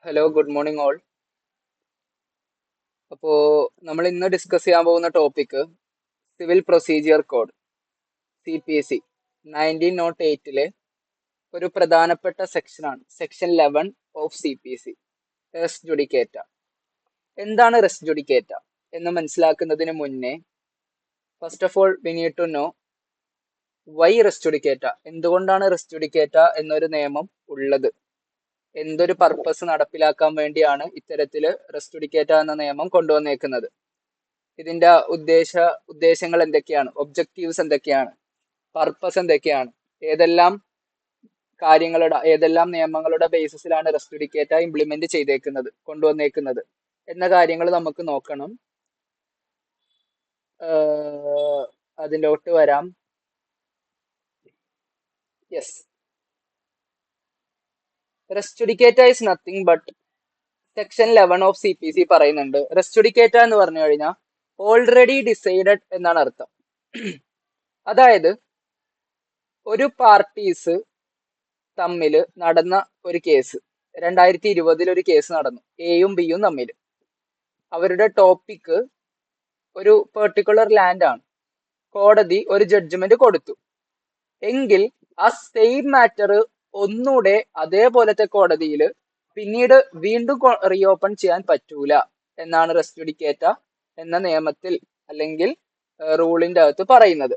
Hello, good morning all. അപ്പോൾ നമ്മൾ ഇന്ന് ഡിസ്കസ് ചെയ്യാൻ പോകുന്ന topic civil procedure code CPC 1908 ഒരു പ്രധാനപ്പെട്ട സെക്ഷനാണ്. Section 11 of CPC, res judicata. എന്താണ് റെസ് ജുഡിക്കേറ്റ എന്ന് മനസ്സിലാക്കുന്നതിന് മുന്നേ first of all we need to know why res judicata, എന്തുകൊണ്ടാണ് റെസ് ജുഡിക്കേറ്റ എന്നൊരു നിയമം ഉള്ളത്, എന്തൊരു പർപ്പസ് നടപ്പിലാക്കാൻ വേണ്ടിയാണ് ഇത്തരത്തില് റെസ് ജുഡിക്കേറ്റ എന്ന നിയമം കൊണ്ടുവന്നേക്കുന്നത്, ഇതിന്റെ ഉദ്ദേശങ്ങൾ എന്തൊക്കെയാണ്, ഒബ്ജക്റ്റീവ്സ് എന്തൊക്കെയാണ്, പർപ്പസ് എന്തൊക്കെയാണ്, ഏതെല്ലാം നിയമങ്ങളുടെ ബേസിസിലാണ് റെസ് ജുഡിക്കേറ്റ ഇംപ്ലിമെന്റ് കൊണ്ടുവന്നേക്കുന്നത് എന്ന കാര്യങ്ങൾ നമുക്ക് നോക്കണം. അതിലോട്ട് വരാം. Yes, res judicata is nothing but section 11 of CPC പറയുന്നുണ്ട്. റെസ് ജുഡിക്കേറ്റ എന്ന് പറഞ്ഞു കഴിഞ്ഞാൽ ഓൾറെഡി ഡിസൈഡഡ് എന്നാണ് അർത്ഥം. അതായത് ഒരു പാർട്ടീസ് തമ്മിൽ നടന്ന ഒരു കേസ്, 2020 ഒരു കേസ് നടന്നു, എയും ബിയും തമ്മിൽ. അവരുടെ ടോപ്പിക്ക് ഒരു പെർട്ടിക്കുലർ ലാൻഡ് ആണ്. കോടതി ഒരു ജഡ്ജ്മെന്റ് കൊടുത്തു എങ്കിൽ ആ സെയിം മാറ്റർ ഒന്നുകൂടെ അതേപോലത്തെ കോടതിയിൽ പിന്നീട് വീണ്ടും റീഓപ്പൺ ചെയ്യാൻ പറ്റൂല എന്നാണ് റെസ് ജുഡിക്കേറ്റ എന്ന നിയമത്തിൽ അല്ലെങ്കിൽ റൂളിന്റെ അകത്ത് പറയുന്നത്.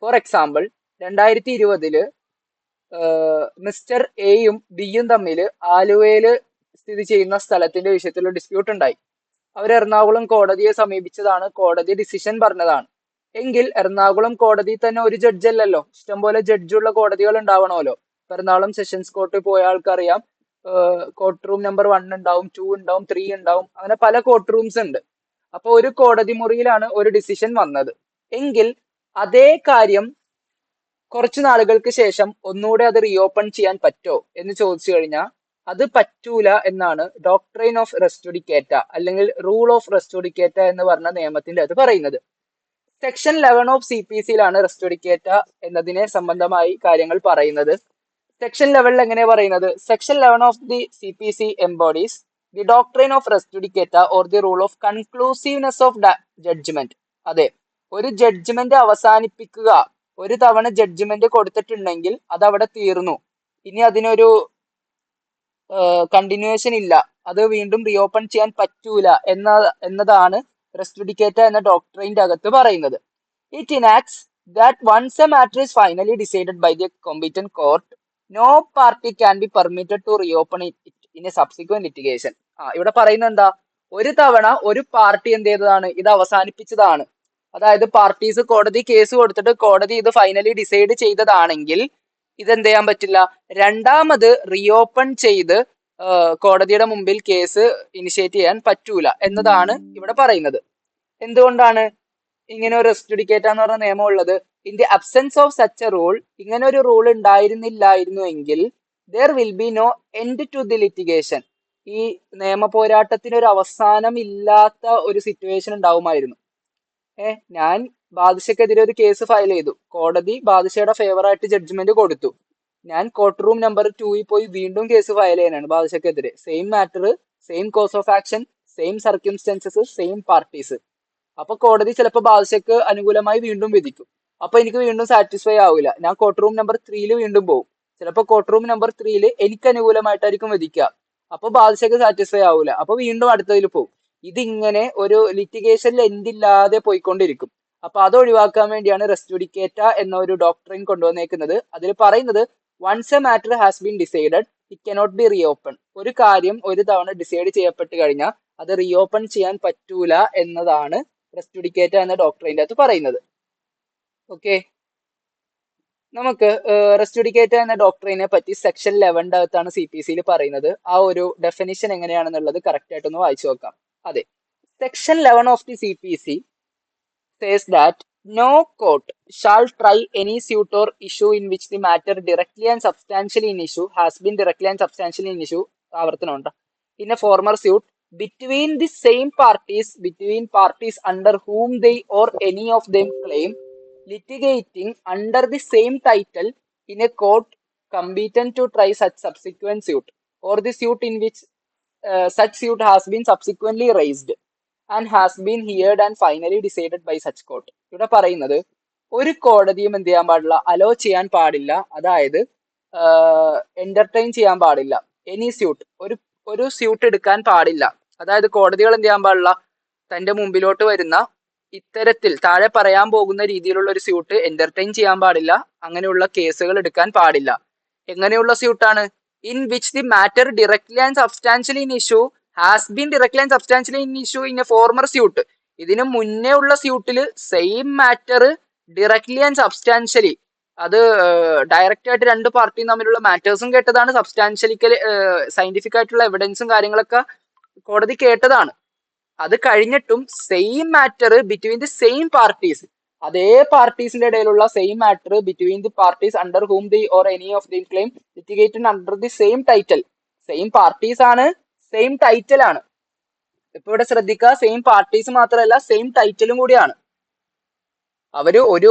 ഫോർ എക്സാമ്പിൾ, 2020 മിസ്റ്റർ എയും ബിയും തമ്മിൽ ആലുവയിൽ സ്ഥിതി ചെയ്യുന്ന സ്ഥലത്തിന്റെ വിഷയത്തിൽ ഒരു ഡിസ്പ്യൂട്ട് ഉണ്ടായി. അവർ എറണാകുളം കോടതിയെ സമീപിച്ചതാണ്, കോടതി ഡിസിഷൻ പറഞ്ഞതാണ്. എങ്കിൽ എറണാകുളം കോടതി തന്നെ ഒരു ജഡ്ജ് അല്ലല്ലോ, ഇഷ്ടംപോലെ ജഡ്ജുള്ള കോടതികൾ ഉണ്ടാവണമല്ലോ. എറണാകുളം സെഷൻസ് കോർട്ടിൽ പോയ ആൾക്കറിയാം, കോർട്ട് റൂം നമ്പർ 1 ഉണ്ടാവും, 2 ഉണ്ടാവും, 3 ഉണ്ടാവും, അങ്ങനെ പല കോർട്ട് റൂംസ് ഉണ്ട്. അപ്പൊ ഒരു കോടതി മുറിയിലാണ് ഒരു ഡിസിഷൻ വന്നത് എങ്കിൽ അതേ കാര്യം കുറച്ചു നാളുകൾക്ക് ശേഷം ഒന്നുകൂടെ അത് റീഓപ്പൺ ചെയ്യാൻ പറ്റോ എന്ന് ചോദിച്ചു കഴിഞ്ഞാൽ അത് പറ്റൂല എന്നാണ് ഡോക്ട്രൈൻ ഓഫ് റെസ് ജുഡിക്കേറ്റ അല്ലെങ്കിൽ റൂൾ ഓഫ് റെസ് ജുഡിക്കേറ്റ എന്ന് പറഞ്ഞ നിയമത്തിന്റെ അത് പറയുന്നത്. സെക്ഷൻ 11 ഓഫ് CPCയിലാണ് റെസ് ജുഡിക്കേറ്റ എന്നതിനെ സംബന്ധമായി കാര്യങ്ങൾ പറയുന്നത്. സെക്ഷൻ 11 എങ്ങനെ പറയുന്നത്? Section 11 of the CPC embodies the doctrine of res judicata or the rule of conclusiveness of judgment. അതെ, ഒരു ജഡ്ജ്മെന്റ് അവസാനിപ്പിക്കുക, ഒരു തവണ ജഡ്ജ്മെന്റ് കൊടുത്തിട്ടുണ്ടെങ്കിൽ അത് അവിടെ തീർന്നു, ഇനി അതിനൊരു കണ്ടിന്യൂവേഷൻ ഇല്ല, അത് വീണ്ടും റീഓപ്പൺ ചെയ്യാൻ പറ്റൂല എന്നതാണ് റെസ് ജുഡിക്കേറ്റ എന്ന ഡോക്ട്രൈൻ്റെ അകത്ത് പറയുന്നത്. It enacts that once a matter is finally decided by the competent court no party can be permitted to reopen it in a subsequent litigation. ഇവിടെ പറയുന്നത് എന്താ? ഒരു തവണ ഒരു പാർട്ടി എന്ത് ചെയ്തതാണ്, ഇത് അവസാനിപ്പിച്ചതാണ്. അതായത് പാർട്ടീസ് കോടതി കേസ് കൊടുത്തിട്ട് കോടതി ഇത് ഫൈനലി ഡിസൈഡ് ചെയ്തതാണെങ്കിൽ ഇതെന്ത് ചെയ്യാൻ പറ്റില്ല, രണ്ടാമത് റീഓപ്പൺ ചെയ്ത് കോടതിയുടെ മുമ്പിൽ കേസ് ഇനിഷ്യേറ്റ് ചെയ്യാൻ പറ്റൂല എന്നതാണ് ഇവിടെ പറയുന്നത്. എന്തുകൊണ്ടാണ് ഇങ്ങനെ ഒരു റെസ് ജുഡിക്കേറ്റ എന്ന് പറഞ്ഞ നിയമം ഉള്ളത്? In the absence of such a rule, ഇങ്ങനെ ഒരു റൂൾ ഉണ്ടായിരുന്നില്ലായിരുന്നുവെങ്കിൽ there will be no end to the litigation, ഈ നിയമ പോരാട്ടത്തിന് ഒരു അവസാനം ഇല്ലാത്ത ഒരു സിറ്റുവേഷൻ ഉണ്ടാവുമായിരുന്നു. ഞാൻ ബാദുഷയ്ക്കെതിരെ ഒരു കേസ് ഫയൽ ചെയ്തു, കോടതി ബാദുഷയുടെ ഫേവർ ആയിട്ട് ജഡ്ജ്മെന്റ് കൊടുത്തു, ഞാൻ കോർട്ട് റൂം നമ്പർ 2 പോയി വീണ്ടും കേസ് ഫയൽ ചെയ്യാനാണ് ബാദുഷയ്ക്കെതിരെ. Same matter, same cause of action, same circumstances, same parties. അപ്പൊ കോടതി ചിലപ്പോൾ ബാദുഷയ്ക്ക് അനുകൂലമായി വീണ്ടും വിധിക്കും. അപ്പൊ എനിക്ക് വീണ്ടും സാറ്റിസ്ഫൈ ആവില്ല, ഞാൻ കോർട്ട് റൂം നമ്പർ 3 വീണ്ടും പോകും. ചിലപ്പോൾ കോർട്ട് റൂം നമ്പർ 3 എനിക്ക് അനുകൂലമായിട്ടായിരിക്കും വിധിക്കുക. അപ്പൊ ബാദുഷയ്ക്ക് സാറ്റിസ്ഫൈ ആവില്ല, അപ്പൊ വീണ്ടും അടുത്തതിൽ പോകും. ഇതിങ്ങനെ ഒരു ലിറ്റിഗേഷനിൽ എൻഡില്ലാതെ പോയിക്കൊണ്ടിരിക്കും. അപ്പൊ അത് ഒഴിവാക്കാൻ വേണ്ടിയാണ് റെസ് ജുഡിക്കേറ്റ എന്ന ഒരു ഡോക്ട്രിൻ കൊണ്ടുവന്നേക്കുന്നത്. അതിൽ പറയുന്നത് once a matter has been decided it cannot be reopen. ഒരു കാര്യം ഒരു തവണ ഡിസൈഡ് ചെയ്യപ്പെട്ട് കഴിഞ്ഞാൽ അത് റീഓപ്പൺ ചെയ്യാൻ പറ്റൂല എന്നതാണ് റെസ് ജുഡിക്കേറ്റ എന്ന ഡോക്ട്രിൻ്റെ അകത്ത് പറയുന്നത്. ഓക്കെ, നമുക്ക് റെസ് ജുഡിക്കേറ്റ എന്ന ഡോക്ട്രിനെ പറ്റി സെക്ഷൻ 11 അകത്താണ് CPCയിൽ പറയുന്നത്. ആ ഒരു ഡെഫിനിഷൻ എങ്ങനെയാണെന്നുള്ളത് കറക്റ്റ് ആയിട്ടൊന്ന് വായിച്ചു നോക്കാം. അതെ, section 11 of the CPC says that no court shall try any suit or issue in which the matter directly and substantially in issue has been directly and substantially in issue ആവർത്തനമുണ്ട് in a former suit between the same parties under whom they or any of them claim litigating under the same title in a court competent to try such subsequent suit or the suit in which such suit has been subsequently raised and has been heard and finally decided by such court. ഇവിടെ പറയുന്നത് ഒരു കോടതിയും എന്ത് ചെയ്യാൻ പാടില്ല, hello ചെയ്യാൻ പാടില്ല, അതായത് എന്റർടൈൻ ചെയ്യാൻ പാടില്ല എനി സ്യൂട്ട്, ഒരു സ്യൂട്ട് എടുക്കാൻ പാടില്ല. അതായത് കോടതികൾ എന്ത് ചെയ്യാൻ പാടില്ല, തന്റെ മുമ്പിലോട്ട് വരുന്ന ഇത്തരത്തിൽ താഴെ പറയാൻ പോകുന്ന രീതിയിലുള്ള ഒരു സ്യൂട്ട് എന്റർടൈൻ ചെയ്യാൻ പാടില്ല, അങ്ങനെയുള്ള കേസുകൾ എടുക്കാൻ പാടില്ല. എങ്ങനെയുള്ള സ്യൂട്ടാണ്? In which the matter directly and substantially in issue has been directly and substantially in issue in a former suit. ഇതിന് മുന്നേ ഉള്ള സ്യൂട്ടിൽ same matter directly and substantially, അത് ഡയറക്റ്റ് ആയിട്ട് രണ്ട് പാർട്ടിയും തമ്മിലുള്ള മാറ്റേഴ്സും കേട്ടതാണ്, സബ്സ്റ്റാൻഷ്യലിക്കലി സയന്റിഫിക് ആയിട്ടുള്ള എവിഡൻസും കാര്യങ്ങളൊക്കെ കോടതി കേട്ടതാണ്. അത് കഴിഞ്ഞിട്ടും same matter between the same parties, അതേ പാർട്ടീസിന്റെ ഇടയിലുള്ള same matter between the parties under whom the or any of the claim litigated under the same title. Same parties ആണ്, സെയിം ടൈറ്റിൽ ആണ്. ഇപ്പൊ ഇവിടെ ശ്രദ്ധിക്കുക, സെയിം പാർട്ടീസ് മാത്രമല്ല സെയിം ടൈറ്റിലും കൂടിയാണ്. അവര് ഒരു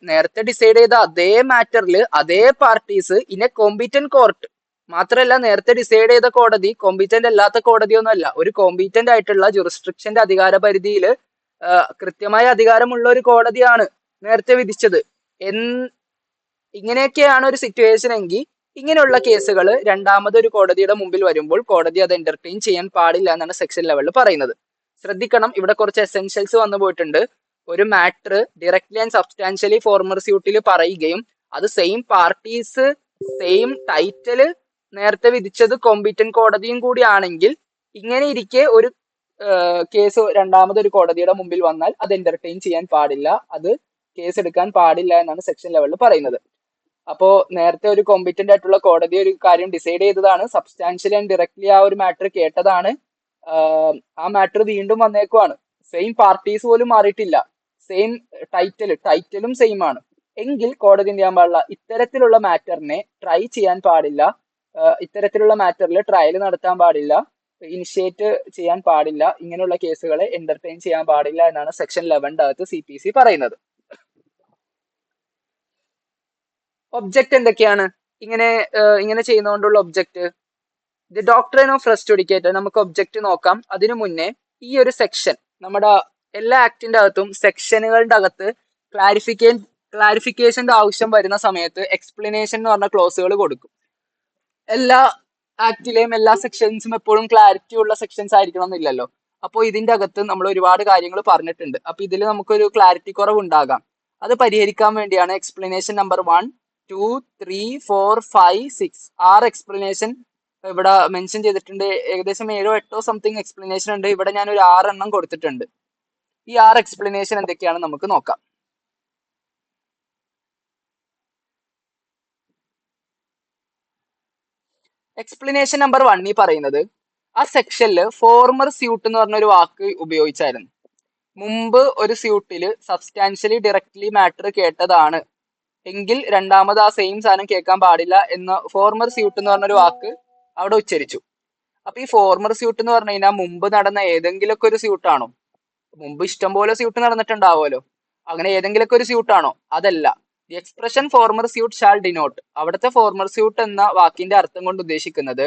നേരത്തെ ഡിസൈഡ് ചെയ്ത അതേ മാറ്ററിൽ അതേ parties in a competent court, മാത്രമല്ല നേരത്തെ ഡിസൈഡ് ചെയ്ത കോടതി കോമ്പീറ്റന്റ് അല്ലാത്ത കോടതിയൊന്നും അല്ല, ഒരു കോമ്പീറ്റന്റ് ആയിട്ടുള്ള ജുറിസ്ട്രിക്ഷന്റെ അധികാര പരിധിയിൽ കൃത്യമായ അധികാരമുള്ള ഒരു കോടതിയാണ് നേരത്തെ വിധിച്ചത്. ഇങ്ങനെയൊക്കെയാണ് ഒരു സിറ്റുവേഷൻ എങ്കിൽ ഇങ്ങനെയുള്ള കേസുകൾ രണ്ടാമതൊരു കോടതിയുടെ മുമ്പിൽ വരുമ്പോൾ കോടതി അത് എന്റർടൈൻ ചെയ്യാൻ പാടില്ല എന്നാണ് സെക്ഷൻ ലെവലിൽ പറയുന്നത്. ശ്രദ്ധിക്കണം, ഇവിടെ കുറച്ച് എസെൻഷ്യൽസ് വന്നു പോയിട്ടുണ്ട്. ഒരു matter directly and substantially former സ്യൂട്ടിൽ പറയുകയും അത് സെയിം പാർട്ടീസ് സെയിം ടൈറ്റില് നേരത്തെ വിധിച്ചത് കോമ്പീറ്റന്റ് കോടതിയും കൂടിയാണെങ്കിൽ ഇങ്ങനെ ഇരിക്കെ ഒരു കേസ് രണ്ടാമതൊരു കോടതിയുടെ മുമ്പിൽ വന്നാൽ അത് എന്റർടൈൻ ചെയ്യാൻ പാടില്ല, അത് കേസ് എടുക്കാൻ പാടില്ല എന്നാണ് സെക്ഷൻ ലെവലിൽ പറയുന്നത്. അപ്പോ നേരത്തെ ഒരു കോമ്പീറ്റന്റ് ആയിട്ടുള്ള കോടതി ഒരു കാര്യം ഡിസൈഡ് ചെയ്തതാണ്, സബ്സ്റ്റാൻഷ്യലി ആൻഡ് ഡയറക്ട്ലി ആ ഒരു മാറ്റർ കേട്ടതാണ്, ആ മാറ്റർ വീണ്ടും വന്നേക്കുവാണ്, സെയിം പാർട്ടീസ് പോലും മാറിയിട്ടില്ല, സെയിം ടൈറ്റിലും സെയിം ആണ് എങ്കിൽ കോടതി എന്ത് ചെയ്യാൻ പാടില്ല, ഇത്തരത്തിലുള്ള മാറ്ററിനെ ട്രൈ ചെയ്യാൻ പാടില്ല, ഇത്തരത്തിലുള്ള മാറ്ററിൽ ട്രയൽ നടത്താൻ പാടില്ല, ഇനിഷ്യേറ്റ് ചെയ്യാൻ പാടില്ല, ഇങ്ങനെയുള്ള കേസുകളെ എന്റർടൈൻ ചെയ്യാൻ പാടില്ല എന്നാണ് സെക്ഷൻ 11 അകത്ത് CPC പറയുന്നത്. ഒബ്ജക്റ്റ് എന്തൊക്കെയാണ് ഇങ്ങനെ ചെയ്യുന്നതുകൊണ്ടുള്ള object? The doctrine of res judicata. നമുക്ക് ഒബ്ജക്റ്റ് നോക്കാം. അതിനു മുന്നേ ഈ ഒരു സെക്ഷൻ നമ്മുടെ എല്ലാ ആക്ടിന്റെ അകത്തും സെക്ഷനുകളുടെ അകത്ത് ക്ലാരിഫിക്കേഷന്റെ ആവശ്യം വരുന്ന സമയത്ത് എക്സ്പ്ലനേഷൻ എന്ന് പറഞ്ഞ ക്ലോസുകൾ കൊടുക്കും. എല്ലാ ആക്ടിലെയും എല്ലാ സെക്ഷൻസും എപ്പോഴും ക്ലാരിറ്റി ഉള്ള സെക്ഷൻസ് ആയിരിക്കണം എന്നില്ലല്ലോ. അപ്പോൾ ഇതിന്റെ അകത്ത് നമ്മൾ ഒരുപാട് കാര്യങ്ങൾ പറഞ്ഞിട്ടുണ്ട്. അപ്പൊ ഇതിൽ നമുക്കൊരു ക്ലാരിറ്റി കുറവ് ഉണ്ടാകാം. അത് പരിഹരിക്കാൻ വേണ്ടിയാണ് എക്സ്പ്ലനേഷൻ നമ്പർ 1, 2, 3, 4, 5, 6 6 എക്സ്പ്ലനേഷൻ ഇവിടെ മെൻഷൻ ചെയ്തിട്ടുണ്ട്. ഏകദേശം 7 or 8 സംതിങ് എക്സ്പ്ലനേഷൻ ഉണ്ട്. ഇവിടെ ഞാൻ ഒരു 6 എണ്ണം കൊടുത്തിട്ടുണ്ട്. ഈ 6 എക്സ്പ്ലനേഷൻ എന്തൊക്കെയാണ് നമുക്ക് നോക്കാം. എക്സ്പ്ലനേഷൻ നമ്പർ 1 പറയുന്നത് ആ സെക്ഷനിൽ ഫോർമർ സ്യൂട്ട് എന്ന് പറഞ്ഞ ഒരു വാക്ക് ഉപയോഗിച്ചായിരുന്നു. മുമ്പ് ഒരു സ്യൂട്ടിൽ സബ്സ്റ്റാൻഷ്യലി ഡയറക്ട്ലി മാറ്റർ കേട്ടതാണ് എങ്കിൽ രണ്ടാമത് ആ സെയിം സാധനം കേൾക്കാൻ പാടില്ല എന്ന് ഫോർമർ സ്യൂട്ട് എന്ന് പറഞ്ഞൊരു വാക്ക് അവിടെ ഉച്ചരിച്ചു. അപ്പൊ ഈ ഫോർമർ സ്യൂട്ട് എന്ന് പറഞ്ഞു കഴിഞ്ഞാൽ മുമ്പ് നടന്ന ഏതെങ്കിലുമൊക്കെ ഒരു സ്യൂട്ടാണോ? മുമ്പ് ഇഷ്ടംപോലെ സ്യൂട്ട് നടന്നിട്ടുണ്ടാവുമല്ലോ, അങ്ങനെ ഏതെങ്കിലുമൊക്കെ ഒരു സ്യൂട്ടാണോ? അതല്ല. The expression former suit shall denote, അവിടുത്തെ ഫോർമർ സ്യൂട്ട് എന്ന വാക്കിന്റെ അർത്ഥം കൊണ്ട് ഉദ്ദേശിക്കുന്നത്